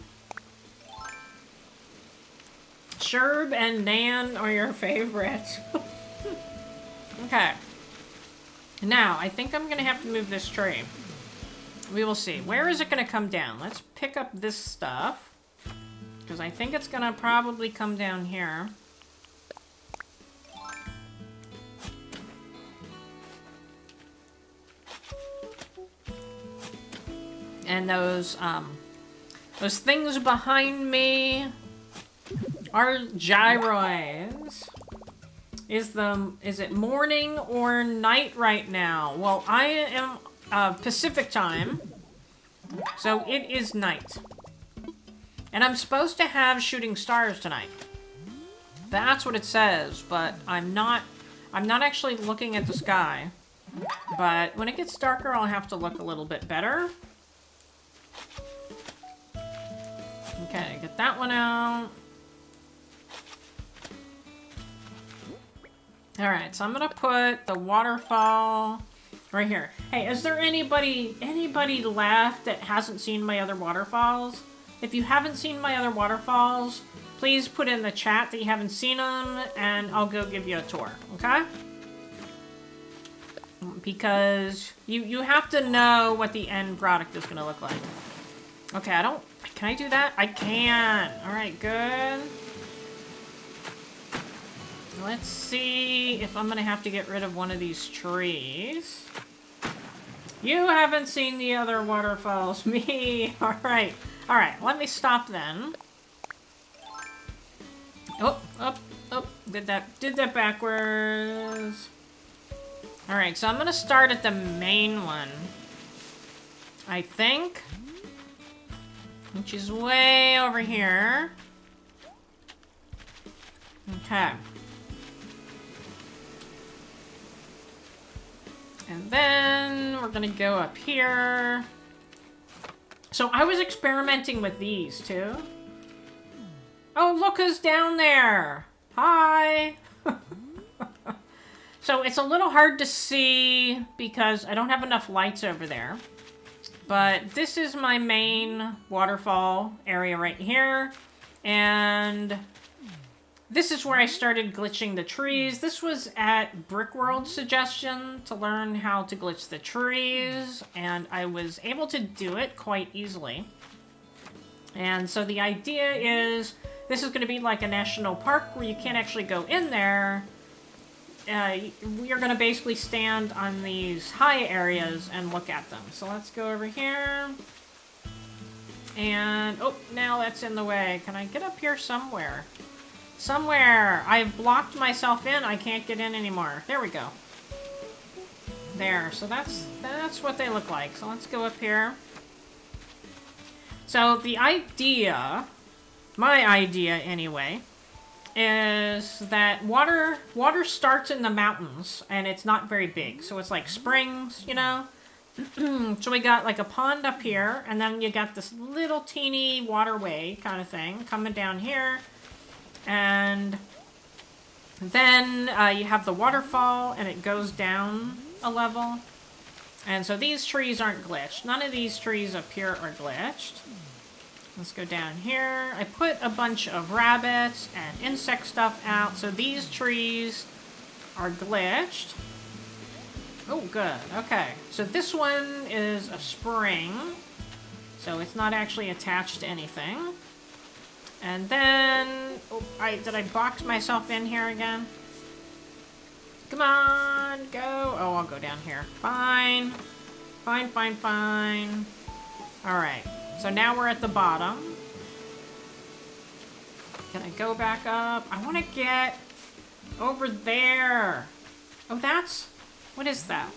Sherb and Nan are your favorites. Okay. Now, I think I'm going to have to move this tree. We will see. Where is it going to come down? Let's pick up this stuff. Because I think it's going to probably come down here. And those things behind me are gyroids. Is it morning or night right now? Well, I am Pacific time, so it is night. And I'm supposed to have shooting stars tonight. That's what it says, but I'm not actually looking at the sky. But when it gets darker, I'll have to look a little bit better. Okay, get that one out. Alright, so I'm gonna put the waterfall right here. Hey, is there anybody left that hasn't seen my other waterfalls? If you haven't seen my other waterfalls, please put in the chat that you haven't seen them, and I'll go give you a tour, okay? Because you have to know what the end product is gonna look like. Okay, can I do that? I can! Alright, good. Let's see if I'm gonna have to get rid of one of these trees. You haven't seen the other waterfalls. Me! Alright. Alright, let me stop then. Oh. Did that backwards. Alright, so I'm gonna start at the main one. I think. Which is way over here. Okay. And then we're gonna go up here. So I was experimenting with these too. Oh, look who's down there. Hi. So it's a little hard to see because I don't have enough lights over there. But this is my main waterfall area right here. And this is where I started glitching the trees. This was at Brickworld's suggestion to learn how to glitch the trees. And I was able to do it quite easily. And so the idea is this is going to be like a national park where you can't actually go in there. We are going to basically stand on these high areas and look at them. So let's go over here. And, oh, now that's in the way. Can I get up here somewhere? Somewhere! I've blocked myself in. I can't get in anymore. There we go. There. So that's what they look like. So let's go up here. So the idea, my idea anyway, is that water starts in the mountains and it's not very big. So it's like springs, you know? So we got like a pond up here, and then you got this little teeny waterway kind of thing coming down here. And then you have the waterfall, and it goes down a level. And so these trees aren't glitched. None of these trees up here are glitched. Let's go down here. I put a bunch of rabbits and insect stuff out, so these trees are glitched. Oh, good. Okay. So this one is a spring, so it's not actually attached to anything. And then... Oh, did I box myself in here again? Come on, go. Oh, I'll go down here. Fine. Fine, fine, fine. Alright. So now we're at the bottom. Can I go back up? I want to get over there. Oh, that's... What is that?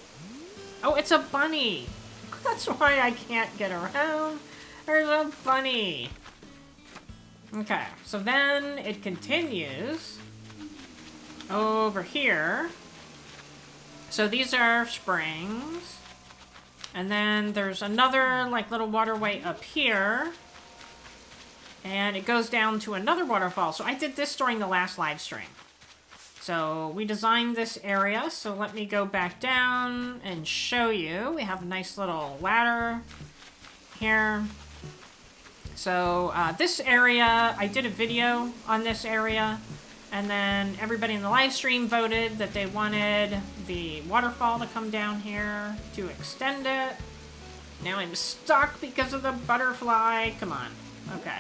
Oh, it's a bunny. That's why I can't get around. There's a bunny. Okay, so then it continues over here. So these are springs. And then there's another, like, little waterway up here. And it goes down to another waterfall. So I did this during the last live stream. So we designed this area. So let me go back down and show you. We have a nice little ladder here. So this area, I did a video on this area. And then everybody in the live stream voted that they wanted the waterfall to come down here to extend it. Now I'm stuck because of the butterfly. Come on. Okay.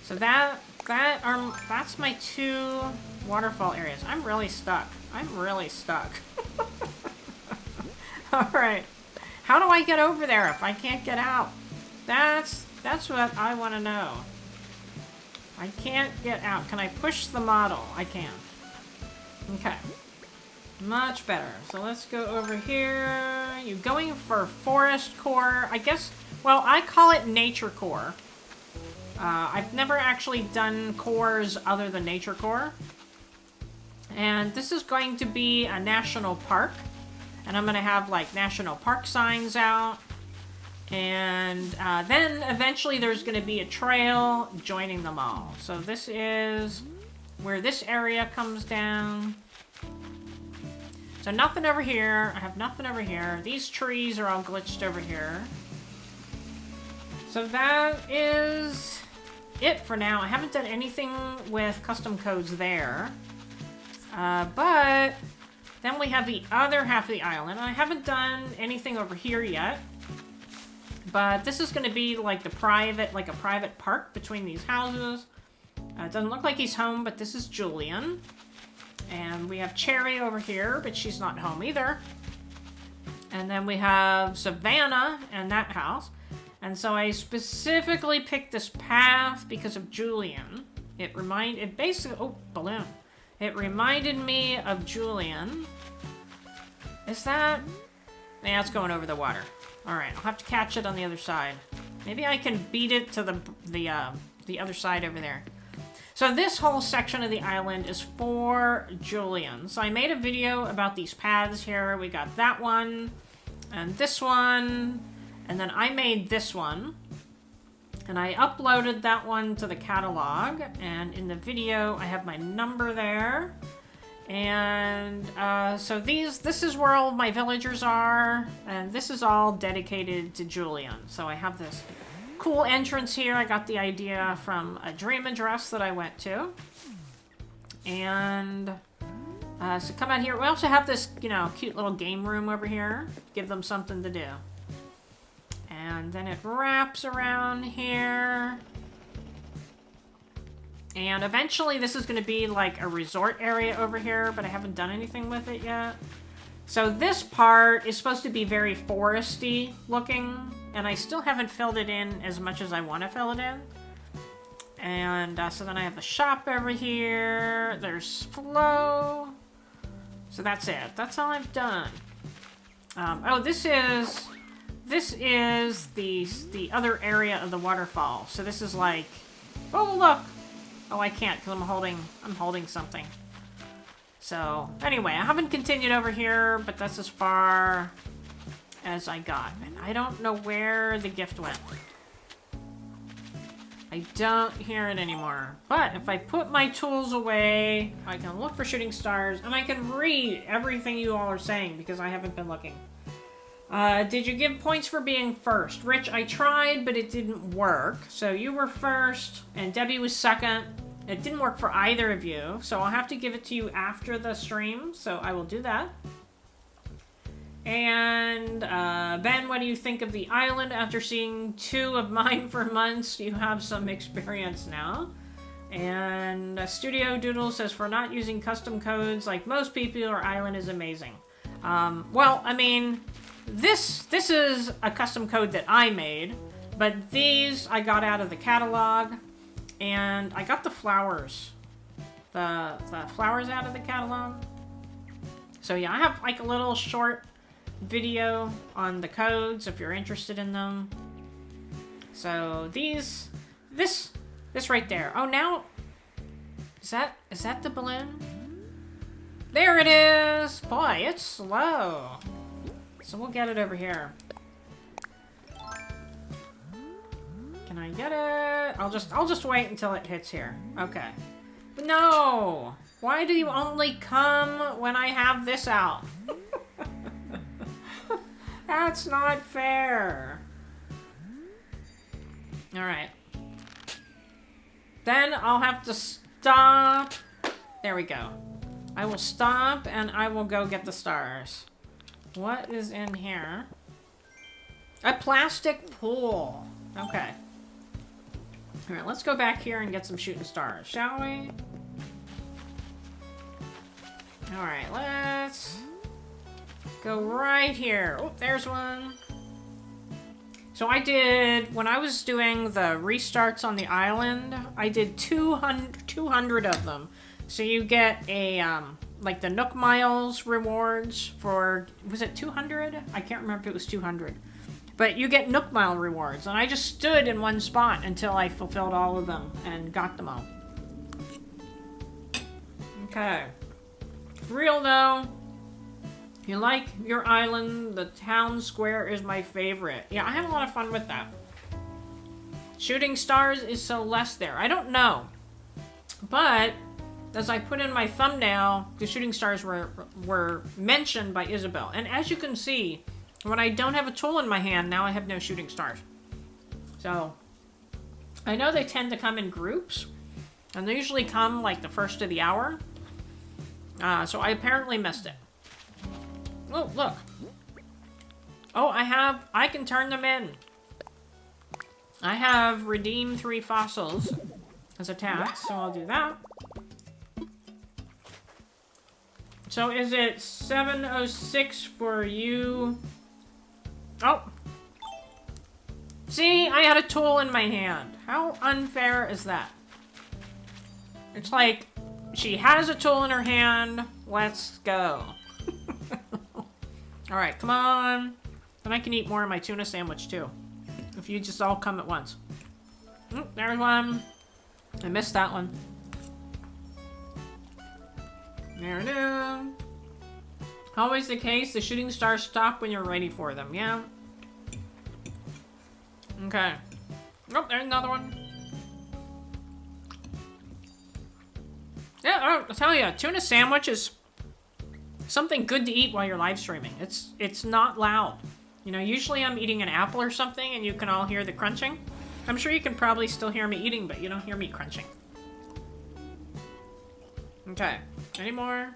So that's my 2 waterfall areas. I'm really stuck. I'm really stuck. Alright. How do I get over there if I can't get out? That's what I want to know. I can't get out. Can I push the model? I can. Okay. Much better. So let's go over here. You going for forest core? I guess, well, I call it nature core. I've never actually done cores other than nature core. And this is going to be a national park. And I'm going to have, like, national park signs out. And then eventually there's going to be a trail joining them all. So this is where this area comes down. So nothing over here. I have nothing over here. These trees are all glitched over here. So that is it for now. I haven't done anything with custom codes there. But then we have the other half of the island. I haven't done anything over here yet. But this is going to be like a private park between these houses. It doesn't look like he's home, but this is Julian. And we have Cherry over here, but she's not home either. And then we have Savannah and that house. And so I specifically picked this path because of Julian. It basically, oh, balloon. It reminded me of Julian. Is that? Yeah, it's going over the water. Alright, I'll have to catch it on the other side. Maybe I can beat it to the other side over there. So this whole section of the island is for Julian. So I made a video about these paths here. We got that one, and this one, and then I made this one. And I uploaded that one to the catalog, and in the video I have my number there. And so this is where all of my villagers are, and this is all dedicated to Julian. So I have this cool entrance here. I got the idea from a dream address that I went to. And so come out here. We also have this, you know, cute little game room over here. Give them something to do. And then it wraps around here. And eventually this is going to be like a resort area over here, but I haven't done anything with it yet. So this part is supposed to be very foresty looking, and I still haven't filled it in as much as I want to fill it in. And so then I have the shop over here. There's flow. So that's it. That's all I've done. Oh, this is the other area of the waterfall. So this is like, oh look. Oh, I can't because I'm holding something. So anyway, I haven't continued over here, but that's as far as I got. And I don't know where the gift went. I don't hear it anymore. But if I put my tools away, I can look for shooting stars, and I can read everything you all are saying because I haven't been looking. Did you give points for being first? Rich, I tried, but it didn't work. So you were first, and Debbie was second. It didn't work for either of you, so I'll have to give it to you after the stream, so I will do that. And, Ben, what do you think of the island after seeing 2 of mine for months? You have some experience now. And Studio Doodle says, for not using custom codes like most people, your island is amazing. Well, I mean, this is a custom code that I made, but these I got out of the catalog, and I got the flowers. The flowers out of the catalog. So yeah, I have like a little short video on the codes if you're interested in them. So this right there. Oh, now is that the balloon? There it is. Boy, it's slow. So we'll get it over here. Can I get it? I'll just wait until it hits here. Okay. But no. Why do you only come when I have this out? That's not fair. Alright. Then I'll have to stop. There we go. I will stop and I will go get the stars. What is in here? A plastic pool. Okay. Alright, let's go back here and get some shooting stars, shall we? Alright, let's go right here. Oh, there's one. So I did, when I was doing the restarts on the island, I did 200 of them. So you get a, like the Nook Miles rewards for, was it 200? I can't remember if it was 200. But you get Nook Mile rewards, and I just stood in one spot until I fulfilled all of them and got them all. Okay. Real though, you like your island, the town square is my favorite. Yeah, I had a lot of fun with that. Shooting stars is so less there. I don't know. But, as I put in my thumbnail, the shooting stars were mentioned by Isabel. And as you can see, when I don't have a tool in my hand, now I have no shooting stars. So, I know they tend to come in groups. And they usually come like the first of the hour. So I apparently missed it. Oh, look. Oh, I can turn them in. I have redeemed 3 fossils as a task, so I'll do that. So is it 7:06 for you? Oh. See, I had a tool in my hand. How unfair is that? It's like, she has a tool in her hand. Let's go. Alright, come on. Then I can eat more of my tuna sandwich too. If you just all come at once. Oh, there's one. I missed that one. There it is. Always the case, the shooting stars stop when you're ready for them, yeah? Okay. Oh, there's another one. Yeah, I'll tell you, tuna sandwich is something good to eat while you're live streaming. It's not loud. You know, usually I'm eating an apple or something and you can all hear the crunching. I'm sure you can probably still hear me eating, but you don't hear me crunching. Okay, any more?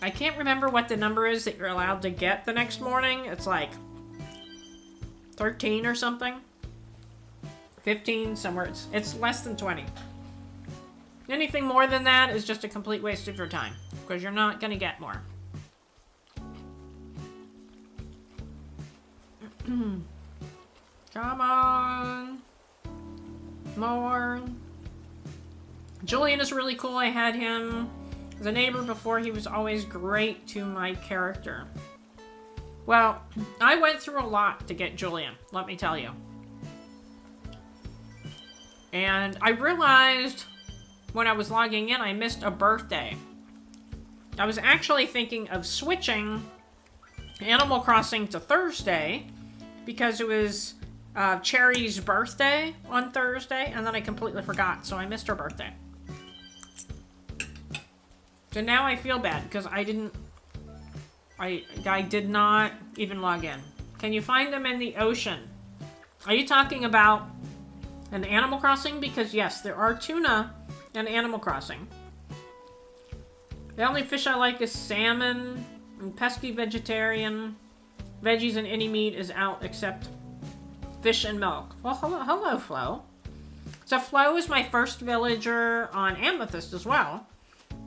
I can't remember what the number is that you're allowed to get the next morning. It's like 13 or something. 15, somewhere. It's less than 20. Anything more than that is just a complete waste of your time, because you're not going to get more. Come on. More. Julian is really cool. I had him as a neighbor before. He was always great to my character. Well, I went through a lot to get Julian, let me tell you. And I realized when I was logging in, I missed a birthday. I was actually thinking of switching Animal Crossing to Thursday because it was Cherry's birthday on Thursday, and then I completely forgot, so I missed her birthday. So now I feel bad because I did not even log in. Can you find them in the ocean? Are you talking about an Animal Crossing? Because yes, there are tuna in Animal Crossing. The only fish I like is salmon and pesky vegetarian. Veggies and any meat is out except fish and milk. Well, hello, Flo. So Flo is my first villager on Amethyst as well.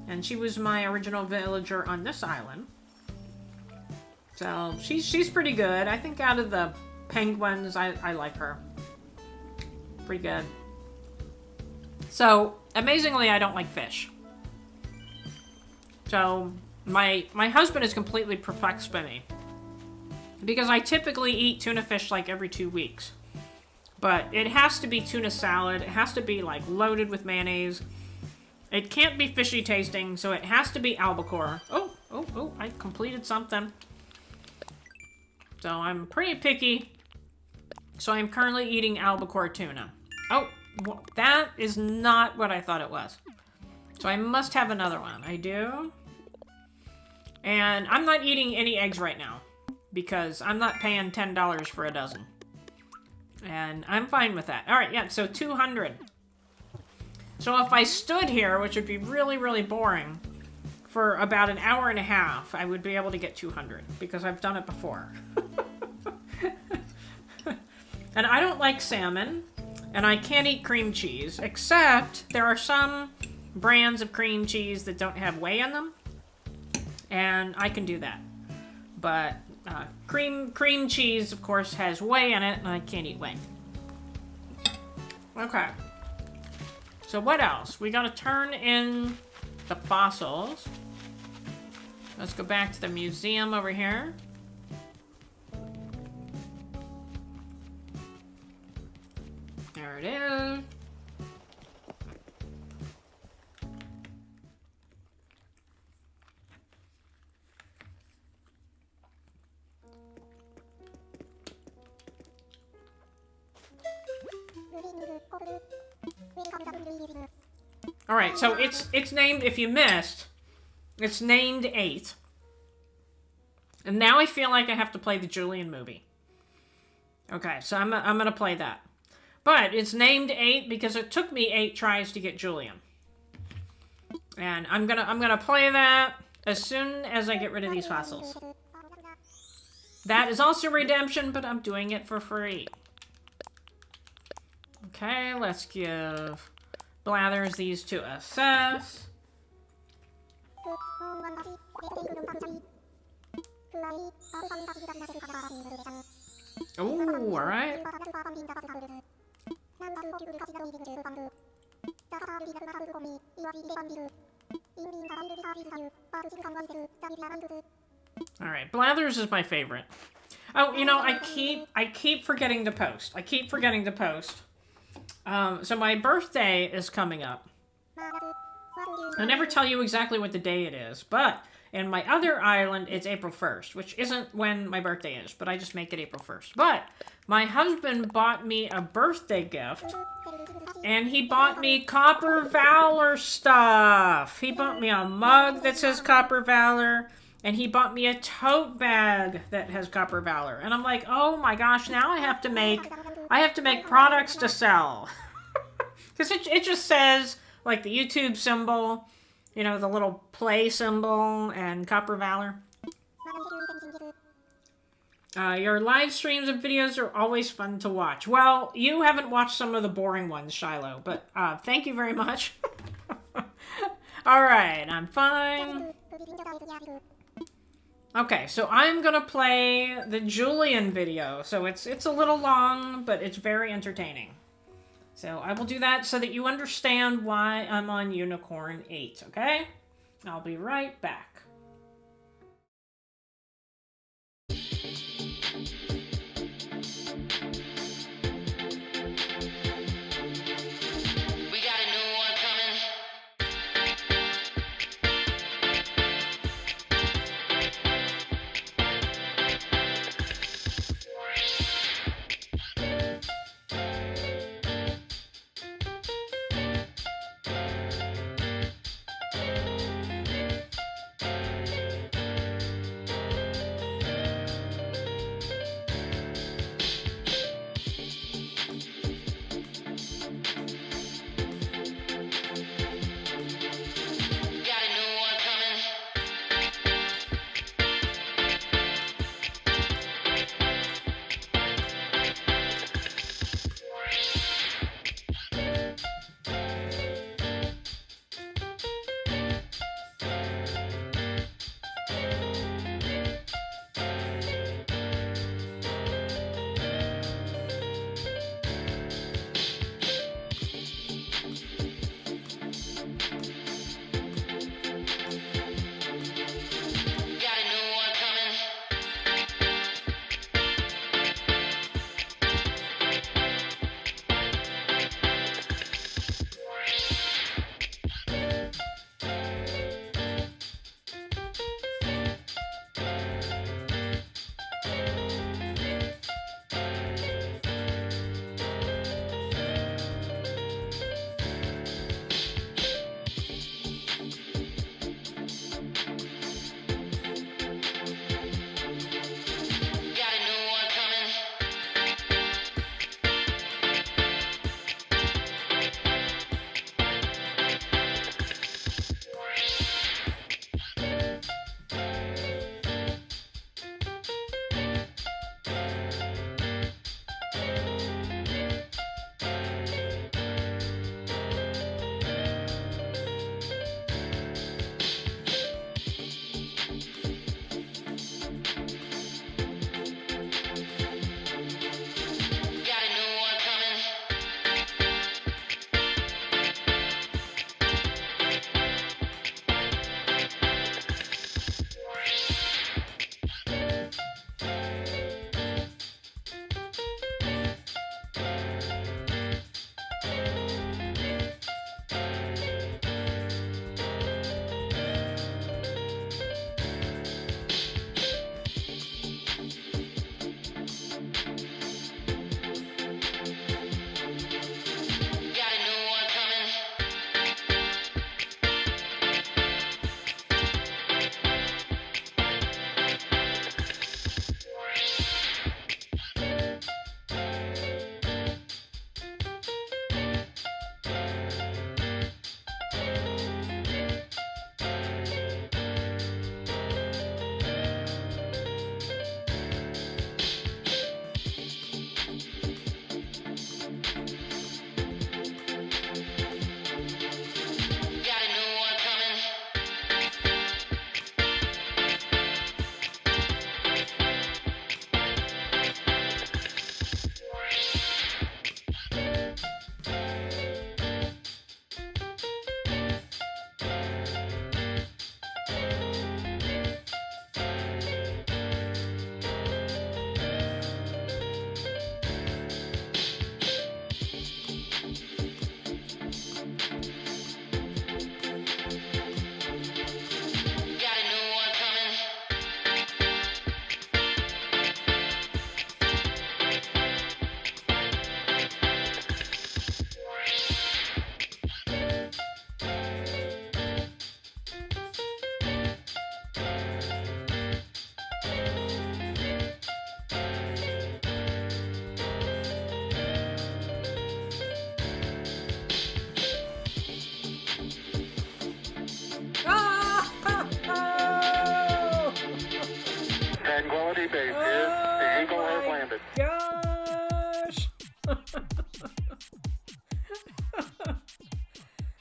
And she was my original villager on this island. So she's pretty good. I think out of the penguins, I like her. Pretty good. So, amazingly, I don't like fish. So, my husband is completely perplexed by me. Because I typically eat tuna fish like every 2 weeks. But it has to be tuna salad. It has to be like loaded with mayonnaise. It can't be fishy tasting, so it has to be albacore. Oh, I completed something. So I'm pretty picky. So I'm currently eating albacore tuna. Oh, well, that is not what I thought it was. So I must have another one. I do. And I'm not eating any eggs right now, because I'm not paying $10 for a dozen. And I'm fine with that. All right, yeah, so 200. So if I stood here, which would be really, really boring, for about an hour and a half, I would be able to get 200, because I've done it before. And I don't like salmon, and I can't eat cream cheese, except there are some brands of cream cheese that don't have whey in them, and I can do that. But cream cheese, of course, has whey in it, and I can't eat whey. Okay. So what else? We gotta turn in the fossils. Let's go back to the museum over here. There it is. Alright, so it's named, if you missed, it's named 8. And now I feel like I have to play the Julian movie. Okay, so I'm gonna play that. But it's named 8 because it took me 8 tries to get Julian. And I'm gonna play that as soon as I get rid of these fossils. That is also Redemption, but I'm doing it for free. Okay, let's give Blathers these to assess. Oh, alright. Alright, Blathers is my favorite. Oh, you know, I keep forgetting to post. So my birthday is coming up. I never tell you exactly what the day it is, but And my other island, it's April 1st, which isn't when my birthday is, but I just make it April 1st. But my husband bought me a birthday gift, and he bought me Copper Valor stuff. He bought me a mug that says Copper Valor, and he bought me a tote bag that has Copper Valor. And I'm like, oh my gosh, now I have to make products to sell. Because it just says, like, the YouTube symbol, you know, the little play symbol, and Copper Valor. Your live streams and videos are always fun to watch. Well, you haven't watched some of the boring ones, Shiloh, but thank you very much. Alright, I'm fine. Okay, so I'm gonna play the Julian video. So it's a little long, but it's very entertaining. So I will do that so that you understand why I'm on Unicorn 8, okay? I'll be right back.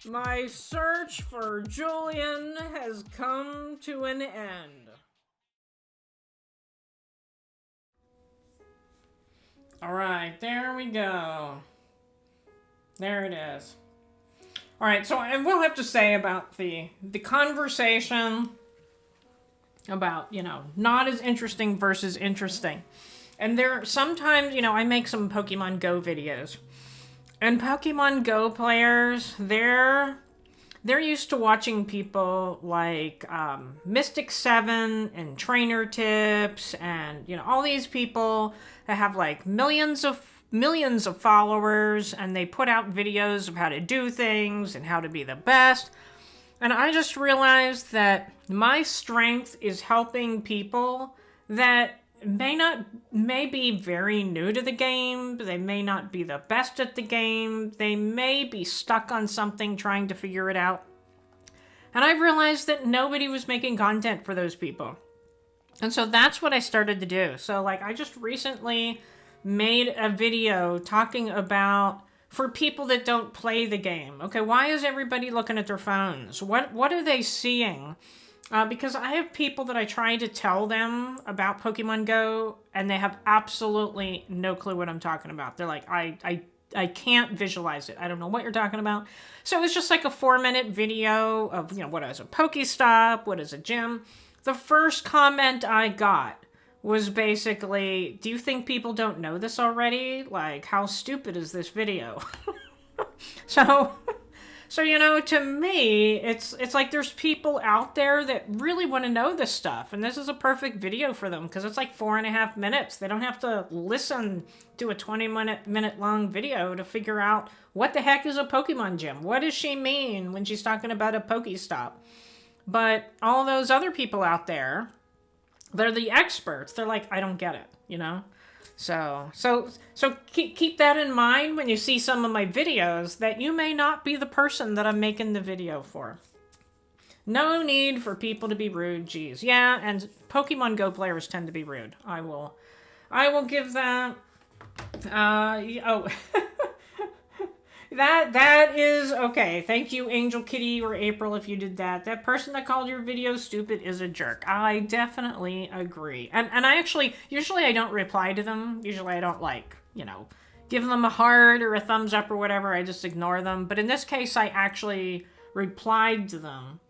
My search for Julian has come to an end. Alright, there we go. There it is. Alright, so I will have to say about the conversation about, you know, not as interesting versus interesting. And there, sometimes, you know, I make some Pokemon Go videos. And Pokemon Go players, they're used to watching people like Mystic7 and Trainer Tips and, you know, all these people that have like millions of followers, and they put out videos of how to do things and how to be the best. And I just realized that my strength is helping people that may be very new to the game. They may not be the best at the game. They may be stuck on something trying to figure it out. And I realized that nobody was making content for those people. And so that's what I started to do. So like I just recently made a video talking about, for people that don't play the game, okay, why is everybody looking at their phones? What are they seeing? Because I have people that I try to tell them about Pokemon Go, and they have absolutely no clue what I'm talking about. They're like, I can't visualize it. I don't know what you're talking about. So it's just like a 4-minute video of, you know, what is a Pokestop, what is a gym. The first comment I got was basically, do you think people don't know this already? Like, how stupid is this video? So, you know, to me, it's like there's people out there that really want to know this stuff. And this is a perfect video for them because it's like 4.5 minutes. They don't have to listen to a 20-minute long video to figure out what the heck is a Pokemon gym. What does she mean when she's talking about a Pokestop? But all those other people out there, they're the experts. They're like, I don't get it, you know? So keep that in mind when you see some of my videos, that you may not be the person that I'm making the video for. No need for people to be rude, geez. Yeah, and Pokemon Go players tend to be rude. I will give that, That is okay. Thank you, Angel Kitty or April, if you did that. That person that called your video stupid is a jerk. I definitely agree. And I actually, usually I don't reply to them. Usually I don't, like, you know, give them a heart or a thumbs up or whatever. I just ignore them. But in this case, I actually replied to them.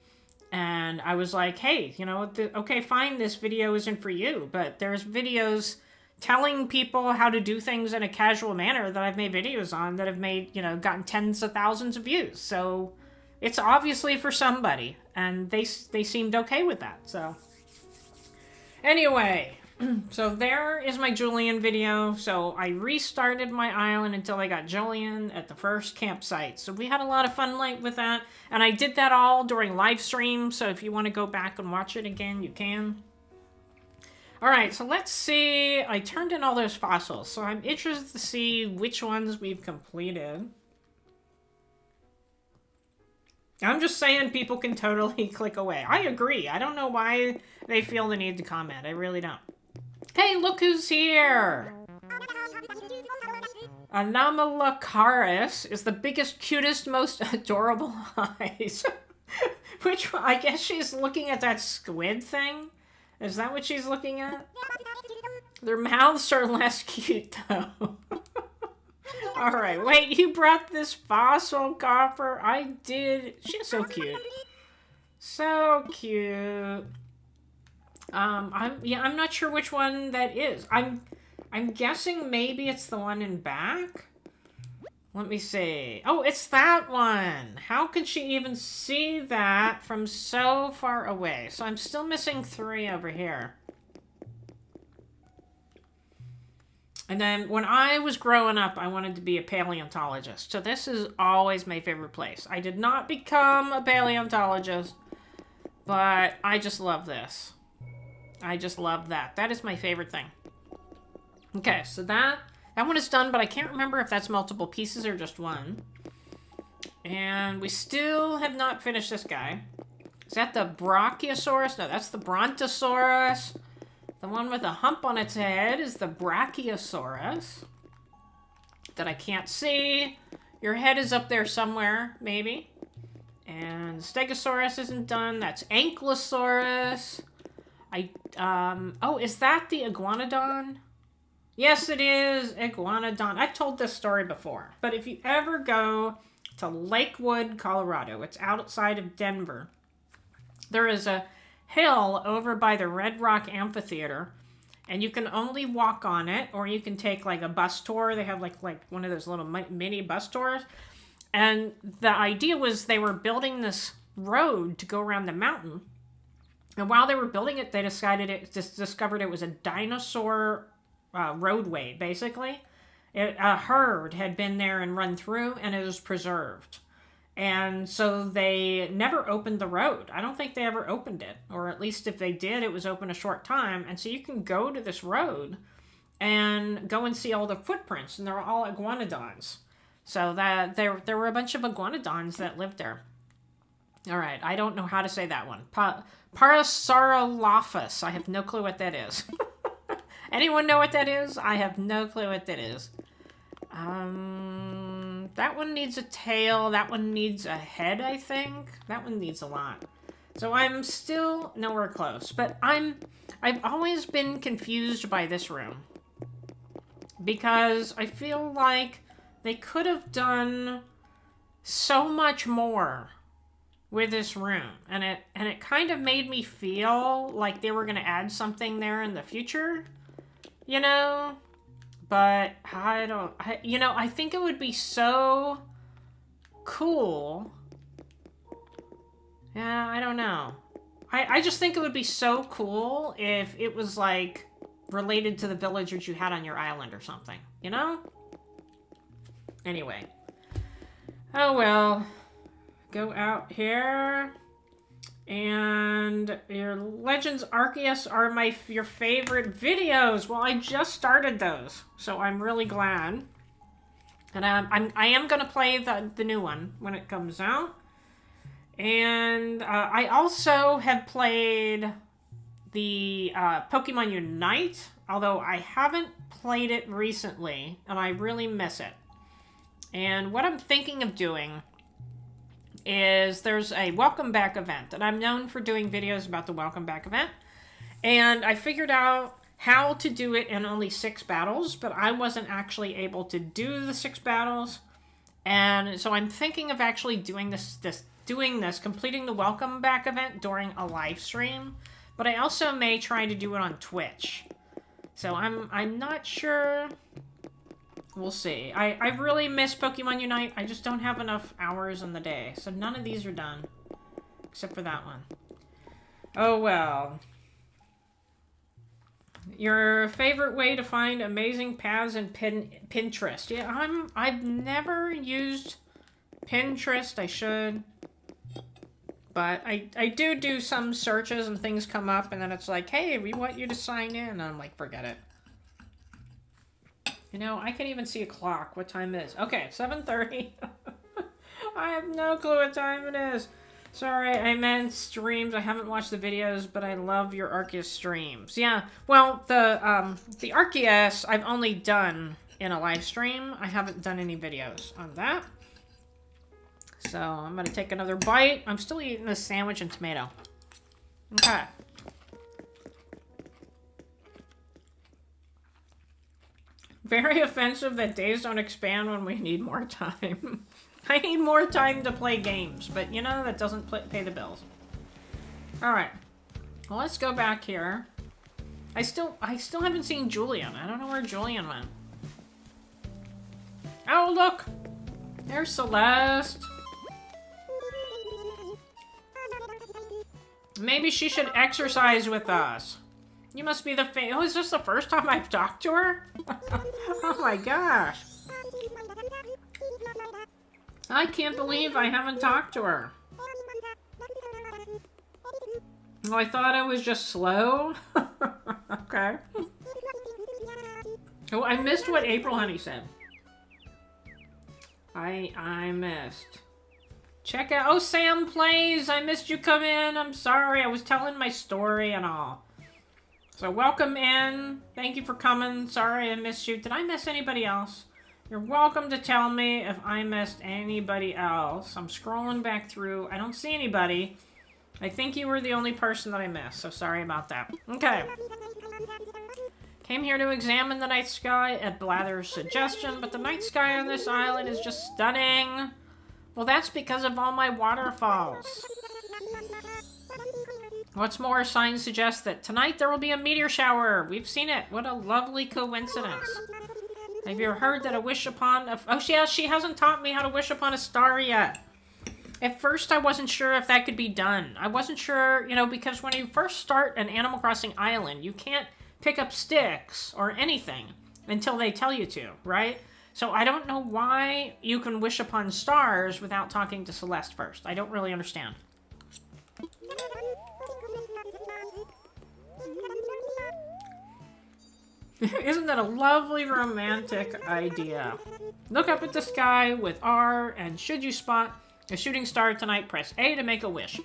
And I was like, hey, you know, okay, fine, this video isn't for you. But there's videos telling people how to do things in a casual manner that I've made videos on that have made, you know, gotten tens of thousands of views. So it's obviously for somebody, and they seemed okay with that. So anyway, so there is my Julian video. So I restarted my island until I got Julian at the first campsite. So we had a lot of fun with that, and I did that all during live stream. So if you want to go back and watch it again, you can. Alright, so let's see. I turned in all those fossils, so I'm interested to see which ones we've completed. I'm just saying people can totally click away. I agree. I don't know why they feel the need to comment. I really don't. Hey, look who's here! Anomalocaris is the biggest, cutest, most adorable eyes. Which one? I guess she's looking at that squid thing? Is that what she's looking at? Their mouths are less cute, though. Alright, wait, you brought this fossil, Copper? I did. She's so cute. So cute. I'm not sure which one that is. I'm guessing maybe it's the one in back? Let me see. Oh, it's that one. How could she even see that from so far away? So I'm still missing 3 over here. And then when I was growing up, I wanted to be a paleontologist. So this is always my favorite place. I did not become a paleontologist, but I just love this. I just love that. That is my favorite thing. Okay, so that one is done, but I can't remember if that's multiple pieces or just one. And we still have not finished this guy. Is that the Brachiosaurus? No, that's the Brontosaurus. The one with a hump on its head is the Brachiosaurus. That I can't see. Your head is up there somewhere, maybe. And Stegosaurus isn't done. That's Ankylosaurus. Oh, is that the Iguanodon? Yes, it is Iguanodon. I've told this story before. But if you ever go to Lakewood, Colorado, it's outside of Denver. There is a hill over by the Red Rock Amphitheater, and you can only walk on it, or you can take like a bus tour. They have like one of those little mini bus tours. And the idea was they were building this road to go around the mountain. And while they were building it, they discovered it was a dinosaur roadway, basically. A herd had been there and run through, and it was preserved. And so they never opened the road. I don't think they ever opened it. Or at least if they did, it was open a short time. And so you can go to this road and go and see all the footprints. And they're all iguanodons. So that there were a bunch of iguanodons that lived there. All right, I don't know how to say that one. Parasaurolophus. I have no clue what that is. Anyone know what that is? I have no clue what that is. That one needs a tail. That one needs a head, I think. That one needs a lot. So I'm still nowhere close. But I've always been confused by this room. Because I feel like they could have done so much more with this room. And it kind of made me feel like they were going to add something there in the future. You know? But I think it would be so cool. Yeah, I don't know. I just think it would be so cool if it was like related to the villagers you had on your island or something, you know? Anyway. Oh well. Go out here. And your Legends Arceus are your favorite videos. Well, I just started those, so I'm really glad. And I am gonna play the new one when it comes out. And I also have played the Pokemon Unite, although I haven't played it recently, and I really miss it. And what I'm thinking of doing is there's a welcome back event, and I'm known for doing videos about the welcome back event. And I figured out how to do it in only 6 battles, but I wasn't actually able to do the 6 battles. And so I'm thinking of actually doing completing the welcome back event during a live stream. But I also may try to do it on Twitch. So I'm not sure. We'll see. I really miss Pokemon Unite. I just don't have enough hours in the day. So none of these are done. Except for that one. Oh well. Your favorite way to find amazing paths in Pinterest. Yeah, I've never used Pinterest. I should. But I do some searches and things come up and then it's like, hey, we want you to sign in. And I'm like, forget it. You know, I can even see a clock. What time it is? Okay, 7:30. I have no clue what time it is. Sorry, I meant streams. I haven't watched the videos, but I love your Arceus streams. Yeah, well, the Arceus I've only done in a live stream. I haven't done any videos on that. So, I'm gonna take another bite. I'm still eating this sandwich and tomato. Okay. Very offensive that days don't expand when we need more time. I need more time to play games, but you know, that doesn't pay the bills. Alright. Well, let's go back here. I still haven't seen Julian. I don't know where Julian went. Oh, look! There's Celeste. Maybe she should exercise with us. You must be the Oh, is this the first time I've talked to her? Oh my gosh. I can't believe I haven't talked to her. Oh, I thought I was just slow. Okay. Oh, I missed what April Honey said. I missed. Check out. Oh, Sam Plays. I missed you come in. I'm sorry. I was telling my story and all. So welcome in. Thank you for coming. Sorry I missed you. Did I miss anybody else? You're welcome to tell me if I missed anybody else. I'm scrolling back through. I don't see anybody. I think you were the only person that I missed, so sorry about that. Okay. Came here to examine the night sky at Blather's suggestion, but the night sky on this island is just stunning. Well, that's because of all my waterfalls. What's more, signs suggest that tonight there will be a meteor shower. We've seen it. What a lovely coincidence. Have you ever heard that a wish upon a... Oh, yeah, she hasn't taught me how to wish upon a star yet. At first, I wasn't sure if that could be done. I wasn't sure, you know, because when you first start an Animal Crossing island, you can't pick up sticks or anything until they tell you to, right? So I don't know why you can wish upon stars without talking to Celeste first. I don't really understand. Isn't that a lovely romantic idea? Look up at the sky with R, and should you spot a shooting star tonight, press A to make a wish.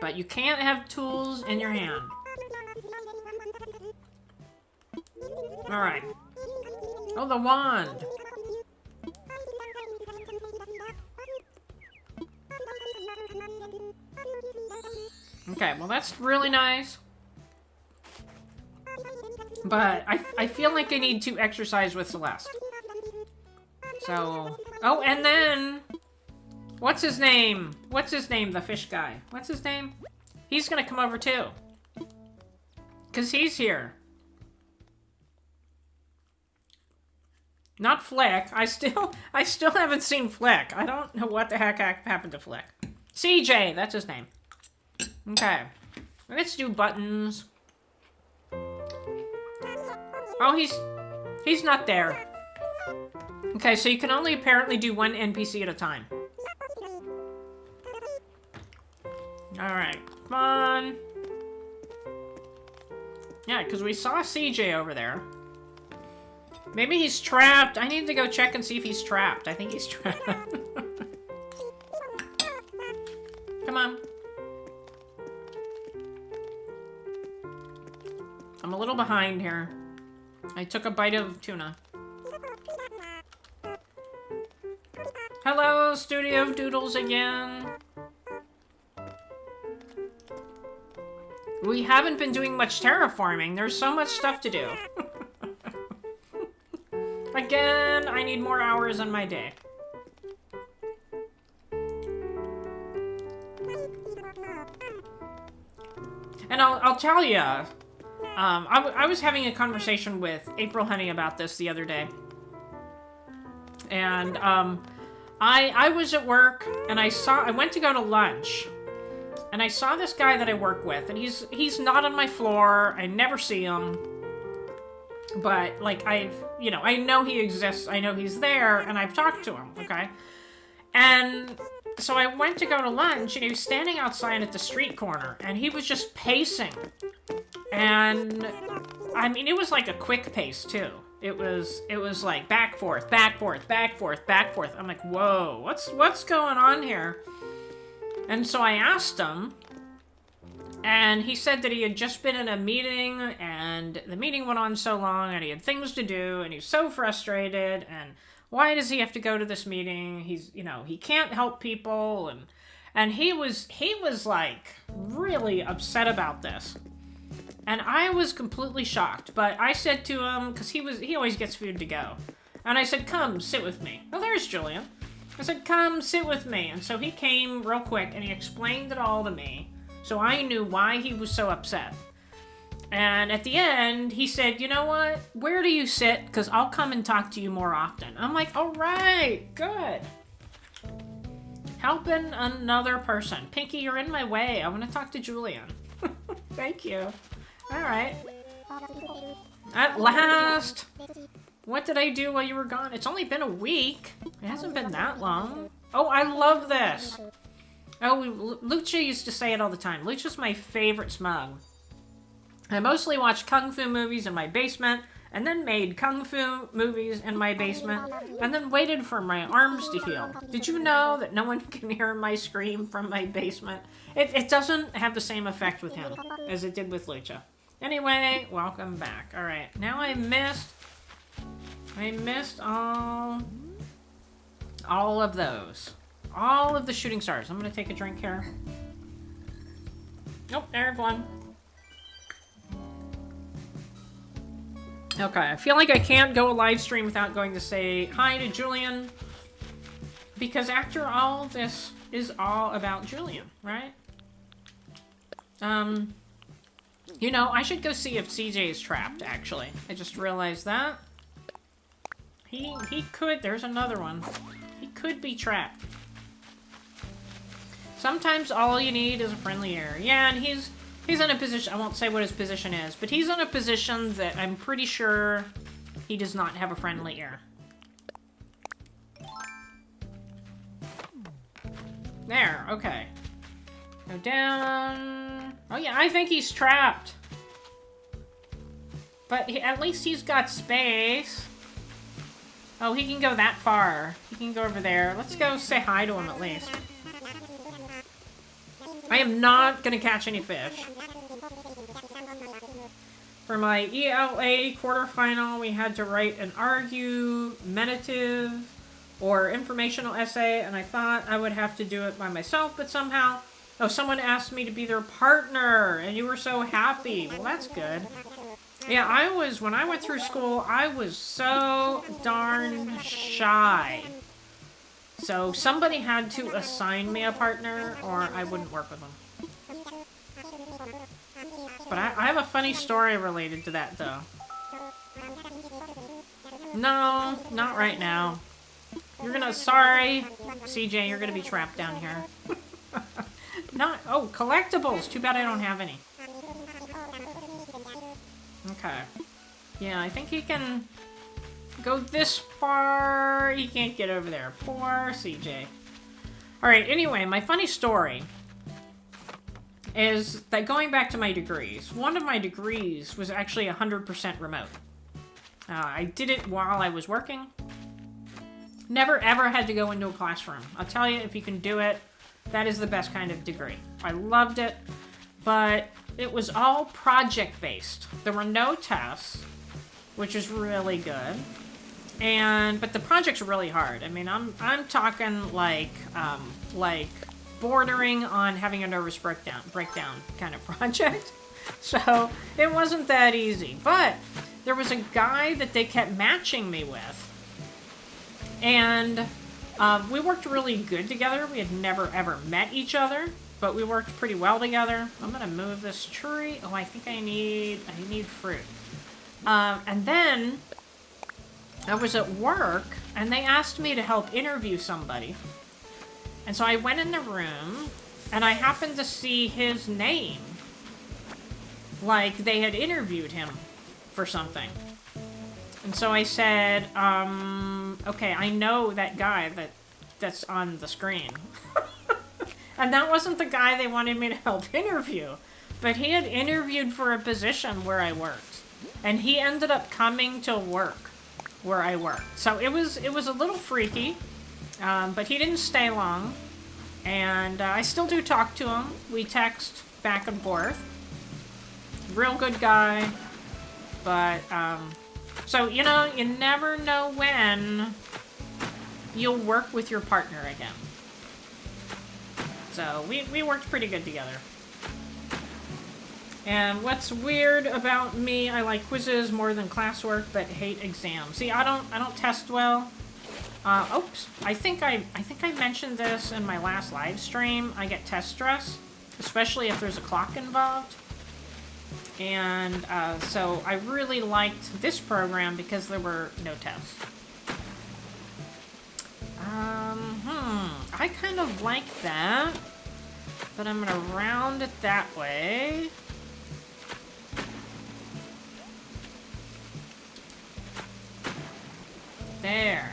But you can't have tools in your hand. Alright. Oh, the wand. Okay, well that's really nice. But I feel like I need to exercise with Celeste. So... Oh, and then... What's his name? What's his name, the fish guy? What's his name? He's gonna come over too. 'Cause he's here. Not Flick. I still haven't seen Flick. I don't know what the heck happened to Flick. CJ, that's his name. Okay. Let's do buttons. Oh, he's not there. Okay, so you can only apparently do one NPC at a time. Alright, come on. Yeah, because we saw CJ over there. Maybe he's trapped. I need to go check and see if he's trapped. I think he's trapped. Come on. I'm a little behind here. I took a bite of tuna. Hello, Studio Doodles again. We haven't been doing much terraforming. There's so much stuff to do. Again, I need more hours in my day. And I'll tell you, I was having a conversation with April Honey about this the other day. And I was at work, and I went to go to lunch. And I saw this guy that I work with, and he's not on my floor. I never see him. But, like, I know he exists. I know he's there, and I've talked to him, okay? And so I went to go to lunch, and he was standing outside at the street corner, and he was just pacing. And, I mean, it was like a quick pace, too. It was like back, forth, back, forth, back, forth, back, forth. I'm like, whoa, what's going on here? And so I asked him, and he said that he had just been in a meeting, and the meeting went on so long, and he had things to do, and he's so frustrated, and why does he have to go to this meeting? He can't help people, and he was like really upset about this. And I was completely shocked, but I said to him, because he always gets food to go, and I said, come, sit with me. Oh, there's Julian. I said, come, sit with me. And so he came real quick, and he explained it all to me, so I knew why he was so upset. And at the end, he said, you know what? Where do you sit? Because I'll come and talk to you more often. I'm like, all right, good. Helping another person. Pinky, you're in my way. I want to talk to Julian. Thank you. All right. At last. What did I do while you were gone? It's only been a week. It hasn't been that long. Oh, I love this. Oh, Lucha used to say it all the time. Lucha's my favorite smug. I mostly watched Kung Fu movies in my basement, and then made Kung Fu movies in my basement, and then waited for my arms to heal. Did you know that no one can hear my scream from my basement? It doesn't have the same effect with him as it did with Lucha. Anyway, welcome back. Alright, now I missed I missed all of those. All of the shooting stars. I'm gonna take a drink here. Nope, there's one. Okay, I feel like I can't go a live stream without going to say hi to Julian. Because after all, this is all about Julian, right? You know, I should go see if CJ is trapped, actually. I just realized that. He could, there's another one. He could be trapped. Sometimes all you need is a friendly ear. Yeah, and he's in a position, I won't say what his position is, but he's in a position that I'm pretty sure he does not have a friendly ear. There, okay. Go down. Oh yeah, I think he's trapped. But at least he's got space. Oh, he can go that far. He can go over there. Let's go say hi to him at least. I am not gonna catch any fish. For my ELA quarterfinal, we had to write an argumentative or informational essay, and I thought I would have to do it by myself, but somehow, oh, someone asked me to be their partner, and you were so happy. Well, that's good. Yeah, when I went through school, I was so darn shy. So somebody had to assign me a partner, or I wouldn't work with them. But I have a funny story related to that, though. No, not right now. Sorry, CJ, you're gonna be trapped down here. Oh, collectibles! Too bad I don't have any. Okay. Yeah, I think he can go this far. He can't get over there. Poor CJ. Alright, anyway, my funny story is that going back to my degrees, one of my degrees was actually 100% remote. I did it while I was working. Never ever had to go into a classroom. I'll tell you, if you can do it, that is the best kind of degree. I loved it, but it was all project-based. There were no tests, which is really good. But the projects are really hard. I mean, I'm talking like bordering on having a nervous breakdown kind of project. So it wasn't that easy. But there was a guy that they kept matching me with. And we worked really good together. We had never ever met each other, but we worked pretty well together. I'm gonna move this tree. Oh, I think I need fruit. And then I was at work, and they asked me to help interview somebody. And so I went in the room, and I happened to see his name. Like, they had interviewed him for something. And so I said, okay, I know that guy that's on the screen. And that wasn't the guy they wanted me to help interview. But he had interviewed for a position where I worked. And he ended up coming to work where I worked. So it was a little freaky, but he didn't stay long. And I still do talk to him. We text back and forth. Real good guy. But, so, you know, you never know when you'll work with your partner again. So, we worked pretty good together. And what's weird about me, I like quizzes more than classwork, but hate exams. See, I don't test well. Oops. I think I mentioned this in my last live stream. I get test stress, especially if there's a clock involved. And so I really liked this program because there were no tests. I kind of like that, but I'm gonna round it that way. There.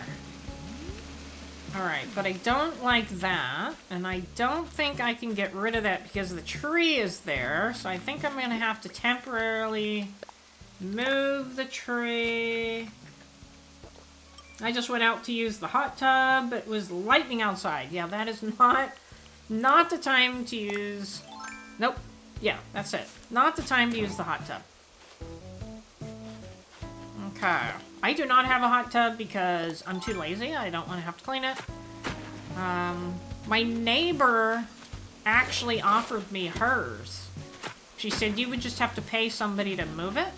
Alright, but I don't like that, and I don't think I can get rid of that because the tree is there, so I think I'm gonna have to temporarily move the tree. I just went out to use the hot tub, it was lightning outside. Yeah, that is not the time to use... Nope. Yeah, that's it. Not the time to use the hot tub. Okay. I do not have a hot tub because I'm too lazy. I don't want to have to clean it. My neighbor actually offered me hers. She said you would just have to pay somebody to move it.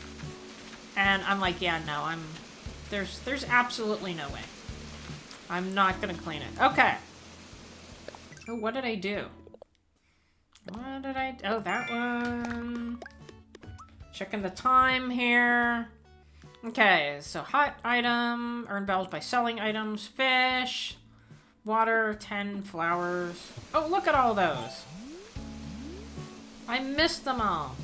And I'm like, yeah, no, there's absolutely no way. I'm not gonna clean it. Okay. Oh, what did I do? What did I... Oh, that one. Checking the time here. Okay, so hot item. Earn bells by selling items. Fish. Water. 10 flowers. Oh, look at all those. I missed them all.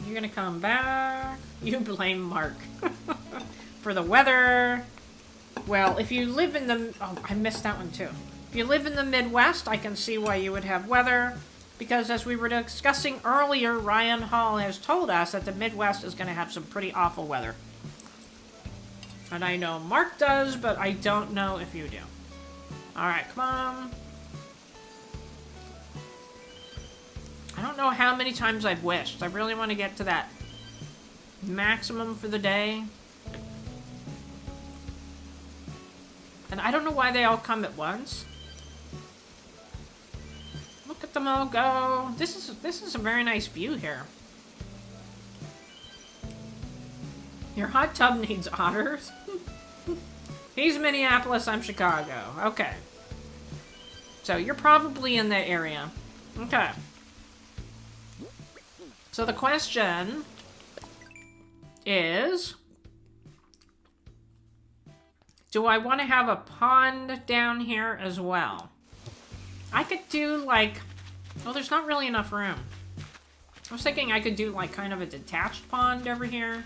You're gonna come back. You blame Mark. For the weather. Well, if you live in the... Oh, I missed that one too. If you live in the Midwest, I can see why you would have weather. Because as we were discussing earlier, Ryan Hall has told us that the Midwest is going to have some pretty awful weather. And I know Mark does, but I don't know if you do. Alright, come on. I don't know how many times I've wished. I really want to get to that maximum for the day. And I don't know why they all come at once. Look at them all go. This is a very nice view here. Your hot tub needs otters. He's Minneapolis, I'm Chicago. Okay. So you're probably in that area. Okay. So the question is, do I want to have a pond down here as well? I could do like, well, there's not really enough room. I was thinking I could do like kind of a detached pond over here.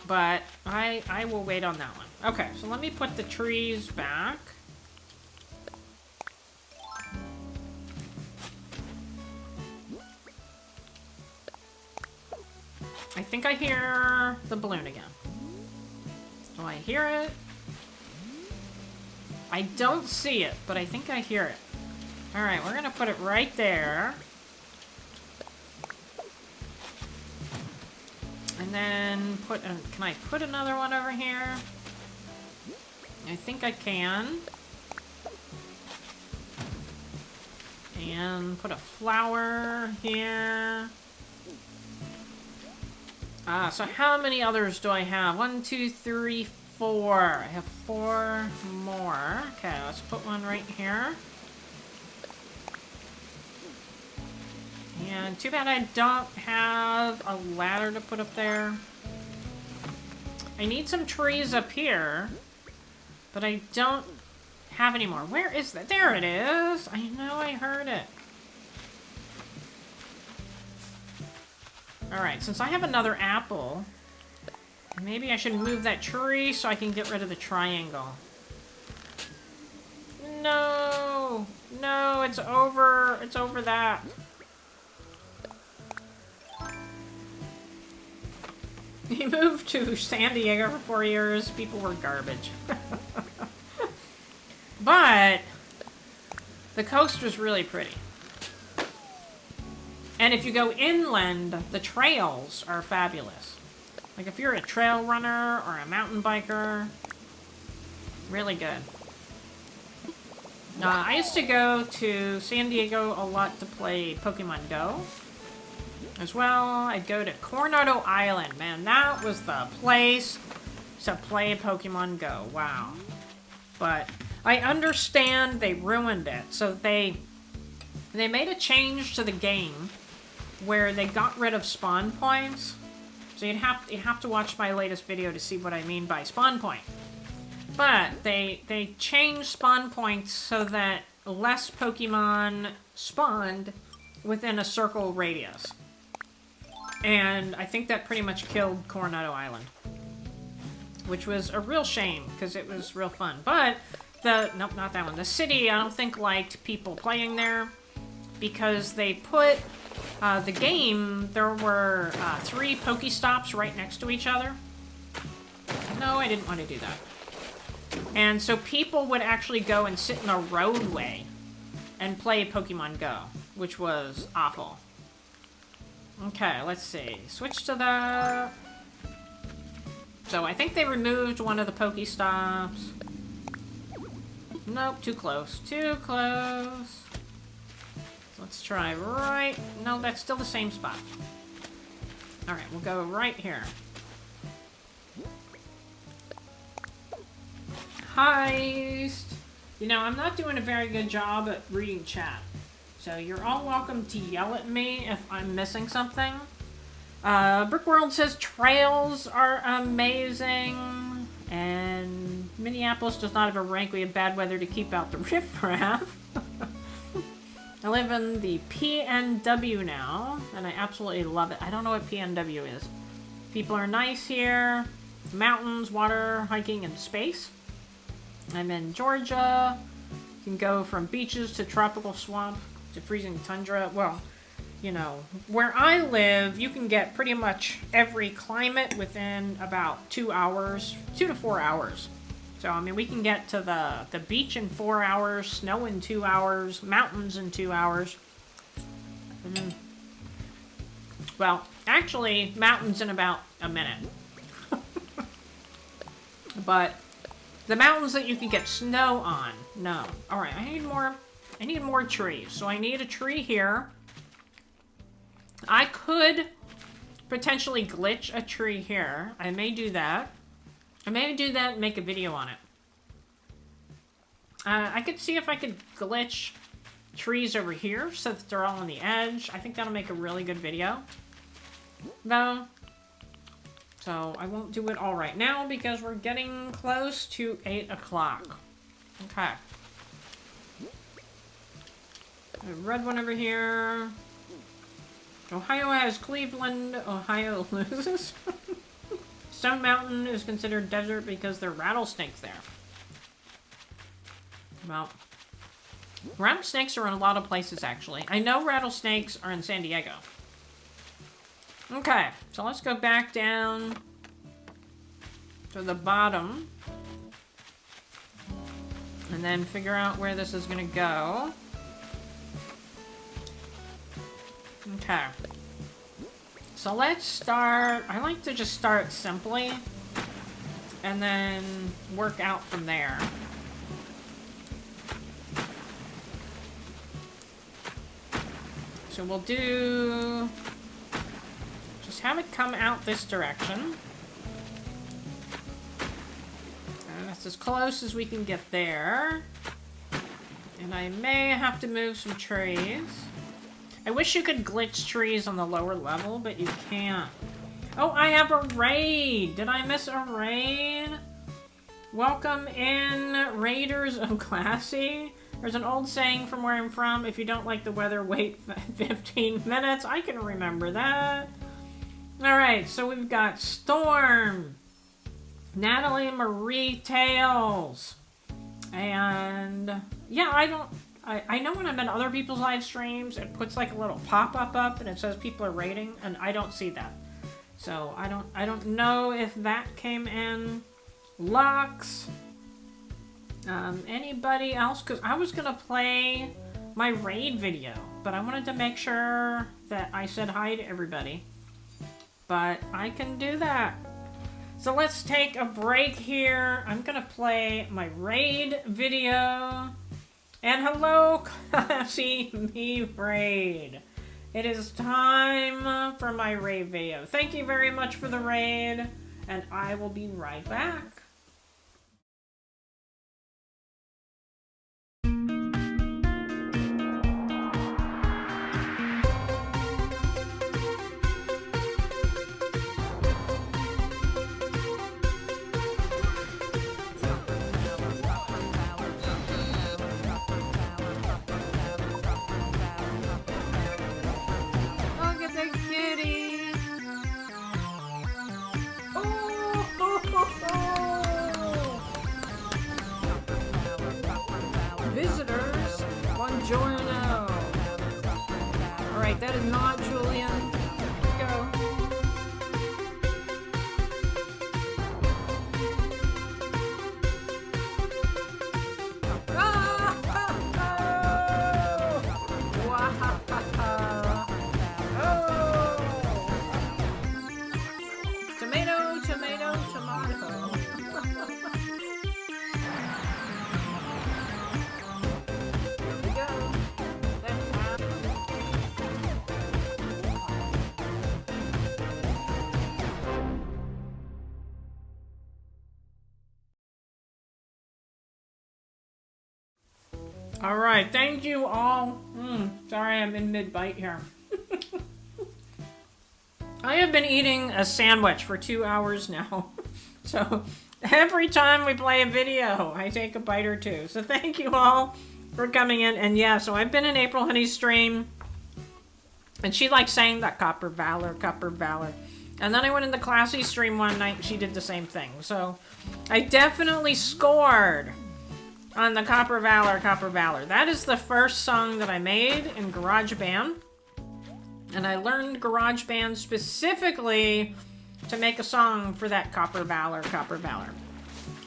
But I will wait on that one. Okay, so let me put the trees back. I think I hear the balloon again. Do I hear it? I don't see it, but I think I hear it. Alright, we're gonna put it right there. And then put, can I put another one over here? I think I can. And put a flower here. So how many others do I have? 1, 2, 3, 4. I have 4 more. Okay, let's put one right here. And too bad I don't have a ladder to put up there. I need some trees up here, but I don't have any more. Where is that? There it is. I know I heard it. Alright, since I have another apple, maybe I should move that tree so I can get rid of the triangle. No! No, it's over. It's over that. He moved to San Diego for 4 years. People were garbage. But the coast was really pretty. And if you go inland, the trails are fabulous. Like if you're a trail runner or a mountain biker, really good. I used to go to San Diego a lot to play Pokemon Go. As well, I'd go to Coronado Island. Man, that was the place to play Pokemon Go. Wow. But I understand they ruined it. So they made a change to the game where they got rid of spawn points. So you have to watch my latest video to see what I mean by spawn point. But they changed spawn points so that less Pokemon spawned within a circle radius. And I think that pretty much killed Coronado Island. Which was a real shame, because it was real fun. But, nope, not that one. The city, I don't think liked people playing there. Because they put, the game, there were 3 Pokestops right next to each other. No, I didn't want to do that. And so people would actually go and sit in a roadway and play Pokemon Go, which was awful. Okay, let's see. Switch to the... So I think they removed one of the Pokestops. Nope, too close. Too close. Let's try right... No, that's still the same spot. Alright, we'll go right here. Heist! You know, I'm not doing a very good job at reading chat. So you're all welcome to yell at me if I'm missing something. Brickworld says trails are amazing. And Minneapolis does not have a rank. We have bad weather to keep out the riffraff. I live in the PNW now, and I absolutely love it. I don't know what PNW is. People are nice here. Mountains, water, hiking, and space. I'm in Georgia. You can go from beaches to tropical swamp to freezing tundra. Well, you know, where I live, you can get pretty much every climate within about 2 hours, 2 to 4 hours. So, I mean, we can get to the beach in 4 hours, snow in 2 hours, mountains in 2 hours. Well, actually, mountains in about a minute. But the mountains that you can get snow on, no. Alright, I need more trees. So I need a tree here. I could potentially glitch a tree here. I may do that. I may do that and make a video on it. I could see if I could glitch trees over here so that they're all on the edge. I think that'll make a really good video. Though. So I won't do it all right now because we're getting close to 8 o'clock. Okay. A red one over here. Ohio has Cleveland. Ohio loses. Stone Mountain is considered desert because there are rattlesnakes there. Well, rattlesnakes are in a lot of places, actually. I know rattlesnakes are in San Diego. Okay, so let's go back down to the bottom. And then figure out where this is going to go. Okay. So let's start... I like to just start simply. And then work out from there. So we'll do... just have it come out this direction. And that's as close as we can get there. And I may have to move some trees. I wish you could glitch trees on the lower level, but you can't. Oh, I have a raid! Did I miss a raid? Welcome in, Raiders of Classy. There's an old saying from where I'm from, if you don't like the weather, wait 15 minutes. I can remember that. Alright, so we've got Storm, Natalie Marie Tales, and yeah, I know when I'm in other people's live streams, it puts like a little pop-up up and it says people are rating, and I don't see that. So I don't know if that came in. Lux. Anybody else? Because I was gonna play my raid video, but I wanted to make sure that I said hi to everybody. But I can do that. So let's take a break here. I'm gonna play my raid video. And hello, Classy Me Raid. It is time for my raid video. Thank you very much for the raid, and I will be right back. Visitors, buongiorno. Alright, that is not Julian. Go. Tomato, tomato, tomato. All right, thank you all. Sorry, I'm in mid-bite here. I have been eating a sandwich for 2 hours now. So every time we play a video, I take a bite or two. So thank you all for coming in. And yeah, so I've been in April Honey's stream. And she likes saying that Copper Valor, Copper Valor. And then I went in the Classy stream one night and she did the same thing. So I definitely scored on the Copper Valor, Copper Valor. That is the first song that I made in GarageBand. And I learned GarageBand specifically to make a song for that Copper Valor, Copper Valor.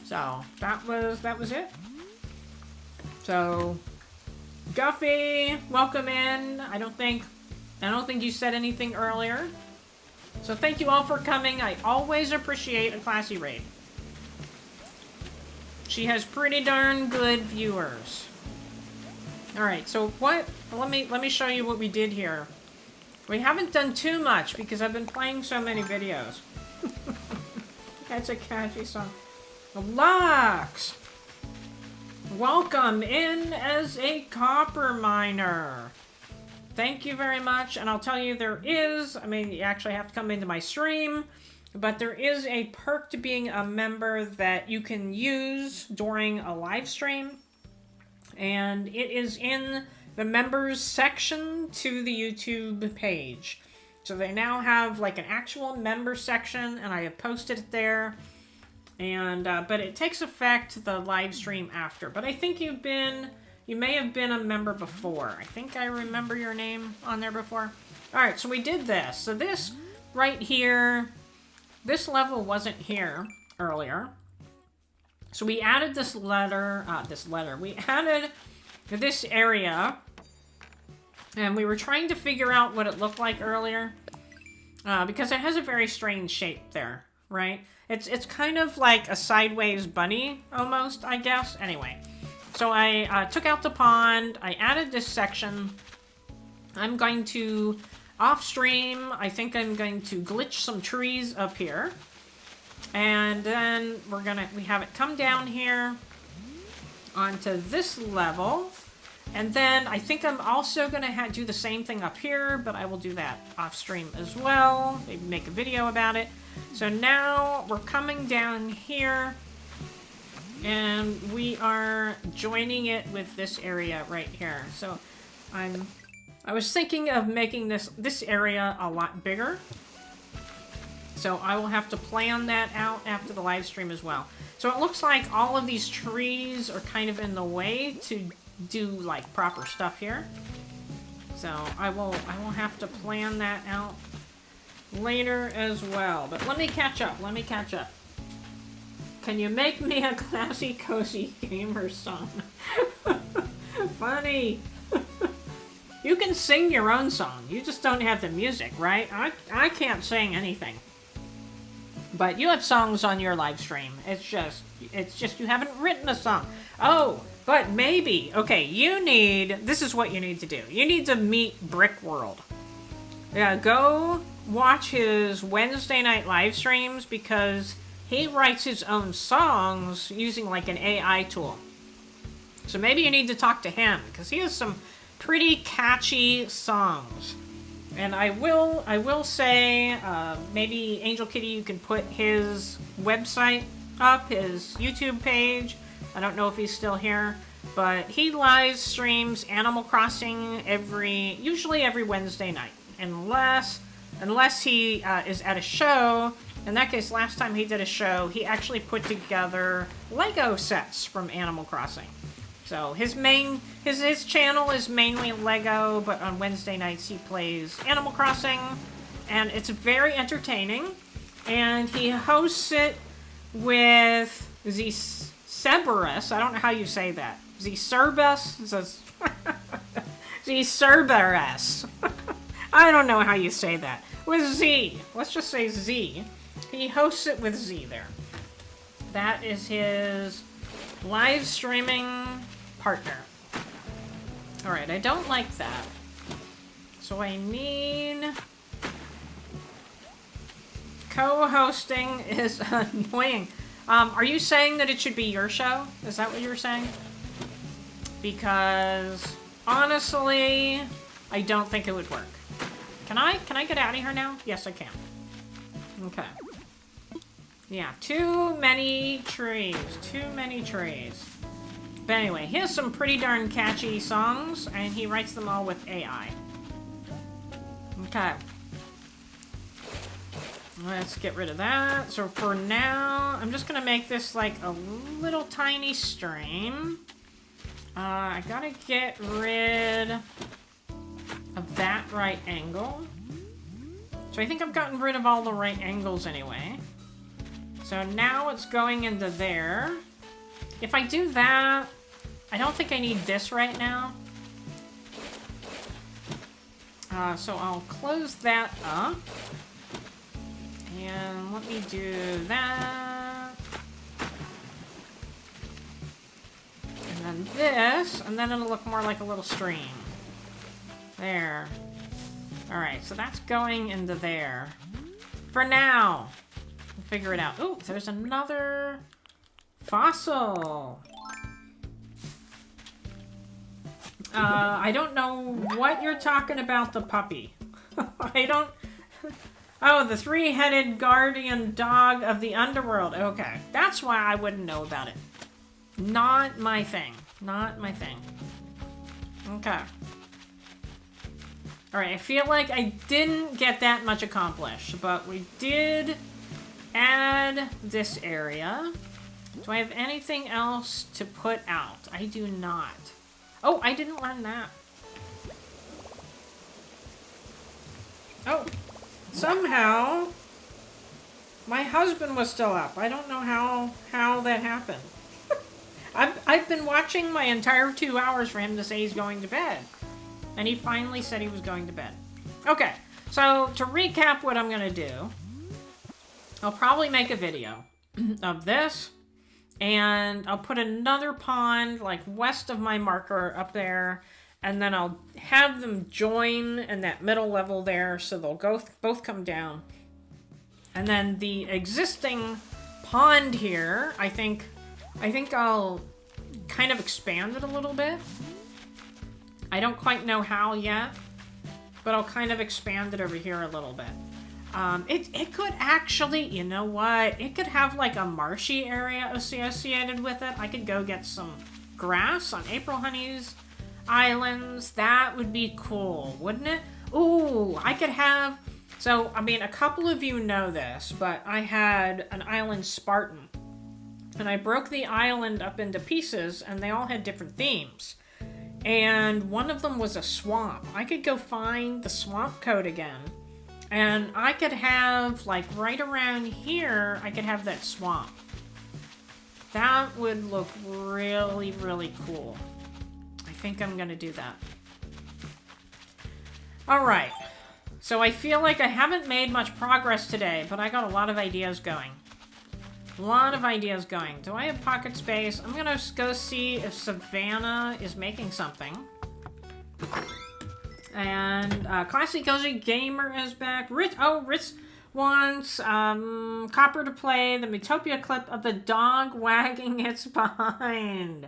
So that was it. So Guffy, welcome in. I don't think you said anything earlier. So thank you all for coming. I always appreciate a Classy raid. She has pretty darn good viewers. Alright, so let me show you what we did here. We haven't done too much because I've been playing so many videos. That's a catchy song. Lux! Welcome in as a copper miner. Thank you very much, and I'll tell you you actually have to come into my stream, but there is a perk to being a member that you can use during a live stream, and it is in the members section to the YouTube page. So they now have like an actual member section, and I have posted it there, and but it takes effect the live stream after. But I think you may have been a member before. I think I remember your name on there before. Alright, so we did this. So this right here, this level wasn't here earlier. So we added this letter. We added this area. And we were trying to figure out what it looked like earlier. Because it has a very strange shape there, right? It's kind of like a sideways bunny, almost, I guess. Anyway. So I took out the pond, I added this section. I'm going to, off stream, I think I'm going to glitch some trees up here. And then we have it come down here onto this level. And then I think I'm also gonna do the same thing up here, but I will do that off stream as well. Maybe make a video about it. So now we're coming down here. And we are joining it with this area right here. So I was thinking of making this area a lot bigger. So I will have to plan that out after the live stream as well. So it looks like all of these trees are kind of in the way to do like proper stuff here. So I will have to plan that out later as well. But let me catch up. Can you make me a classy, cozy gamer song? Funny. You can sing your own song. You just don't have the music, right? I can't sing anything. But you have songs on your live stream. It's just you haven't written a song. Oh, but maybe. Okay, this is what you need to do. You need to meet Brick World. Yeah, go watch his Wednesday night live streams because he writes his own songs using like an AI tool. So maybe you need to talk to him because he has some pretty catchy songs. And I will say, maybe Angel Kitty, you can put his website up, his YouTube page. I don't know if he's still here, but he live streams Animal Crossing usually every Wednesday night, unless he is at a show. In that case, last time he did a show, he actually put together Lego sets from Animal Crossing. So his channel is mainly Lego, but on Wednesday nights he plays Animal Crossing, and it's very entertaining. And he hosts it with Cerberus. I don't know how you say that. Cerberus. I don't know how you say that. With Z. Let's just say Z. He hosts it with Z there. That is his live streaming partner. Alright, I don't like that. So I need... Co-hosting is annoying. Are you saying that it should be your show? Is that what you were saying? because honestly, I don't think it would work. Can I get out of here now? Yes, I can. Okay. Yeah, too many trees. Too many trees. But anyway, he has some pretty darn catchy songs, and he writes them all with AI. Okay. Let's get rid of that. So for now, I'm just gonna make this like a little tiny stream. I gotta get rid of that right angle. So I think I've gotten rid of all the right angles anyway. So now it's going into there. If I do that, I don't think I need this right now. So I'll close that up. And let me do that. And then this, and then it'll look more like a little stream. There. Alright, so that's going into there. For now. We'll figure it out. Ooh, there's another fossil. I don't know what you're talking about, the puppy. I don't... Oh, the three-headed guardian dog of the underworld. Okay, that's why I wouldn't know about it. Not my thing. Not my thing. Okay. Alright, I feel like I didn't get that much accomplished, but we did add this area. Do I have anything else to put out? I do not. Oh, I didn't learn that. Oh, somehow my husband was still up. I don't know how that happened. I've been watching my entire 2 hours for him to say he's going to bed. And he finally said he was going to bed. Okay, so to recap what I'm gonna do, I'll probably make a video of this, and I'll put another pond like west of my marker up there, and then I'll have them join in that middle level there, so they'll both come down. And then the existing pond here, I think I'll kind of expand it a little bit. I don't quite know how yet, but I'll kind of expand it over here a little bit. It could actually, you know what? It could have like a marshy area associated with it. I could go get some grass on April Honey's islands. That would be cool, wouldn't it? Ooh, I could have... So, I mean, a couple of you know this, but I had an island Spartan. And I broke the island up into pieces, and they all had different themes. And one of them was a swamp. I could go find the swamp code again. And I could have, like, right around here, I could have that swamp. That would look really, really cool. I think I'm gonna do that. Alright. So I feel like I haven't made much progress today, but I got a lot of ideas going. A lot of ideas going. Do I have pocket space? I'm gonna go see if Savannah is making something. And Classy Cozy Gamer is back. Rich wants Copper to play the Miitopia clip of the dog wagging its behind.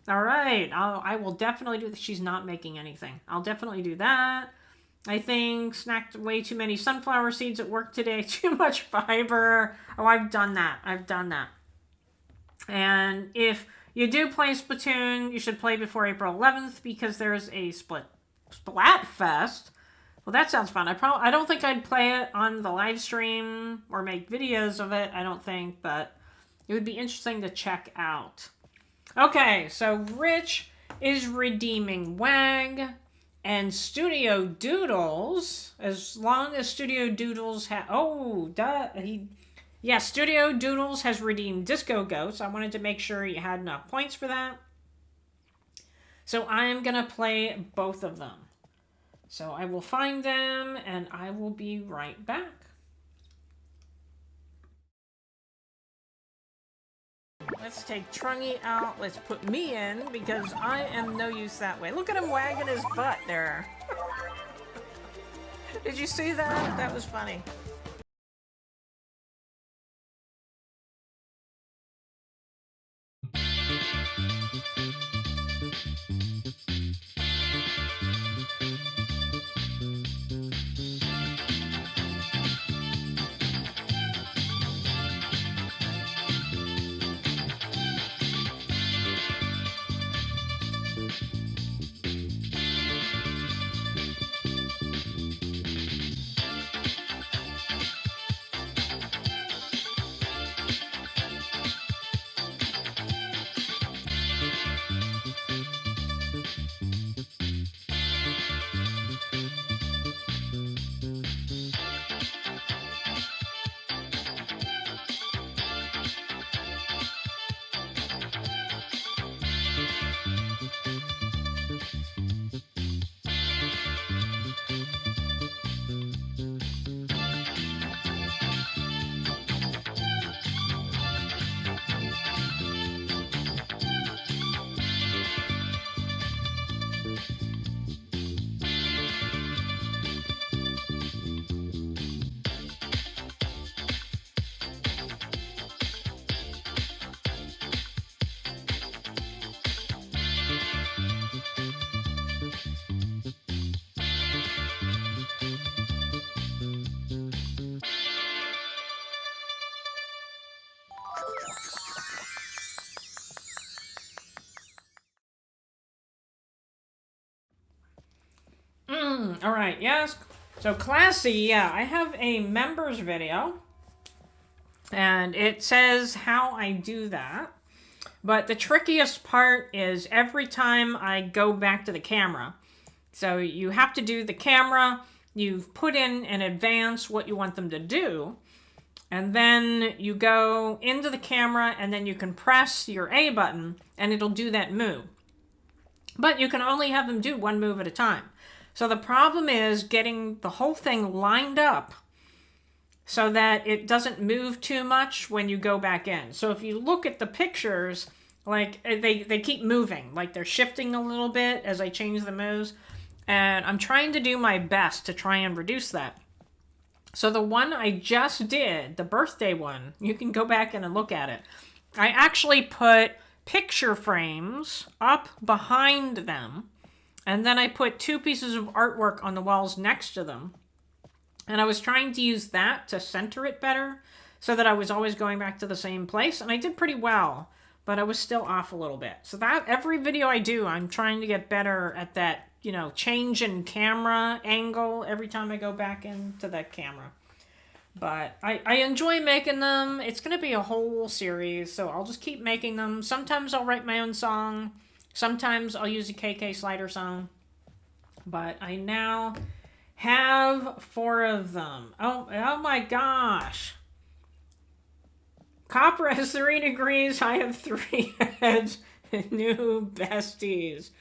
Alright, I will definitely do this. She's not making anything. I'll definitely do that. I think snacked way too many sunflower seeds at work today. Too much fiber. Oh, I've done that. I've done that. And if you do play Splatoon, you should play before April 11th because there's a Splatfest. Well, that sounds fun. I don't think I'd play it on the live stream or make videos of it. I don't think, but it would be interesting to check out. Okay, so Rich is redeeming Wag. And Studio Doodles, as long as Studio Doodles Studio Doodles has redeemed discogoats. I wanted to make sure you had enough points for that. So I'm going to play both of them. So I will find them, and I will be right back. Let's take Trungy out. Let's put me in, because I am no use that way. Look at him wagging his butt there. Did you see that? That was funny. All right, yes. So classy, yeah, I have a members video. And it says how I do that. But the trickiest part is every time I go back to the camera. So you have to do the camera, you've put in advance what you want them to do, and then you go into the camera and then you can press your A button and it'll do that move. But you can only have them do one move at a time. So the problem is getting the whole thing lined up so that it doesn't move too much when you go back in. So if you look at the pictures, like they keep moving, like they're shifting a little bit as I change the moves. And I'm trying to do my best to try and reduce that. So the one I just did, the birthday one, you can go back in and look at it. I actually put picture frames up behind them. And then I put 2 pieces of artwork on the walls next to them. And I was trying to use that to center it better so that I was always going back to the same place. And I did pretty well, but I was still off a little bit. So that every video I do, I'm trying to get better at that, you know, change in camera angle every time I go back into that camera. But I enjoy making them. It's going to be a whole series, so I'll just keep making them. Sometimes I'll write my own song. Sometimes I'll use a KK Slider song. But I now have 4 of them. Oh my gosh. Copper has 3 degrees. I have 3 heads. New besties.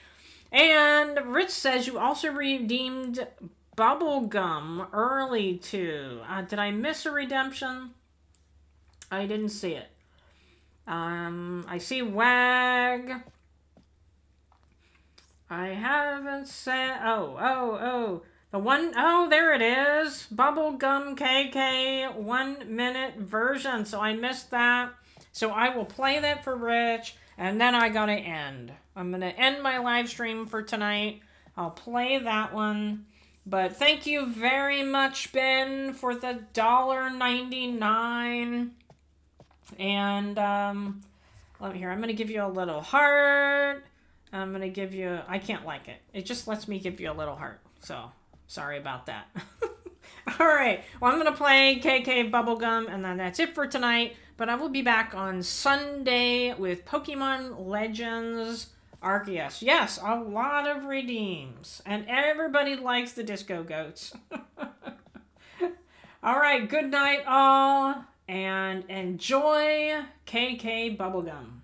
And Rich says you also redeemed bubblegum early too. Did I miss a redemption? I didn't see it. I see wag. I haven't said. Oh. The one, oh, there it is. Bubblegum KK 1 minute version. So I missed that. So I will play that for Rich. And then I gotta end. I'm gonna end my live stream for tonight. I'll play that one. But thank you very much, Ben, for the $1.99. And let me hear. I'm gonna give you a little heart. I'm gonna give you. I can't like it. It just lets me give you a little heart. So sorry about that. All right. Well, I'm gonna play KK Bubblegum, and then that's it for tonight. But I will be back on Sunday with Pokemon Legends Arceus. Yes, a lot of redeems. And everybody likes the discogoats. All right, good night all. And enjoy KK Bubblegum.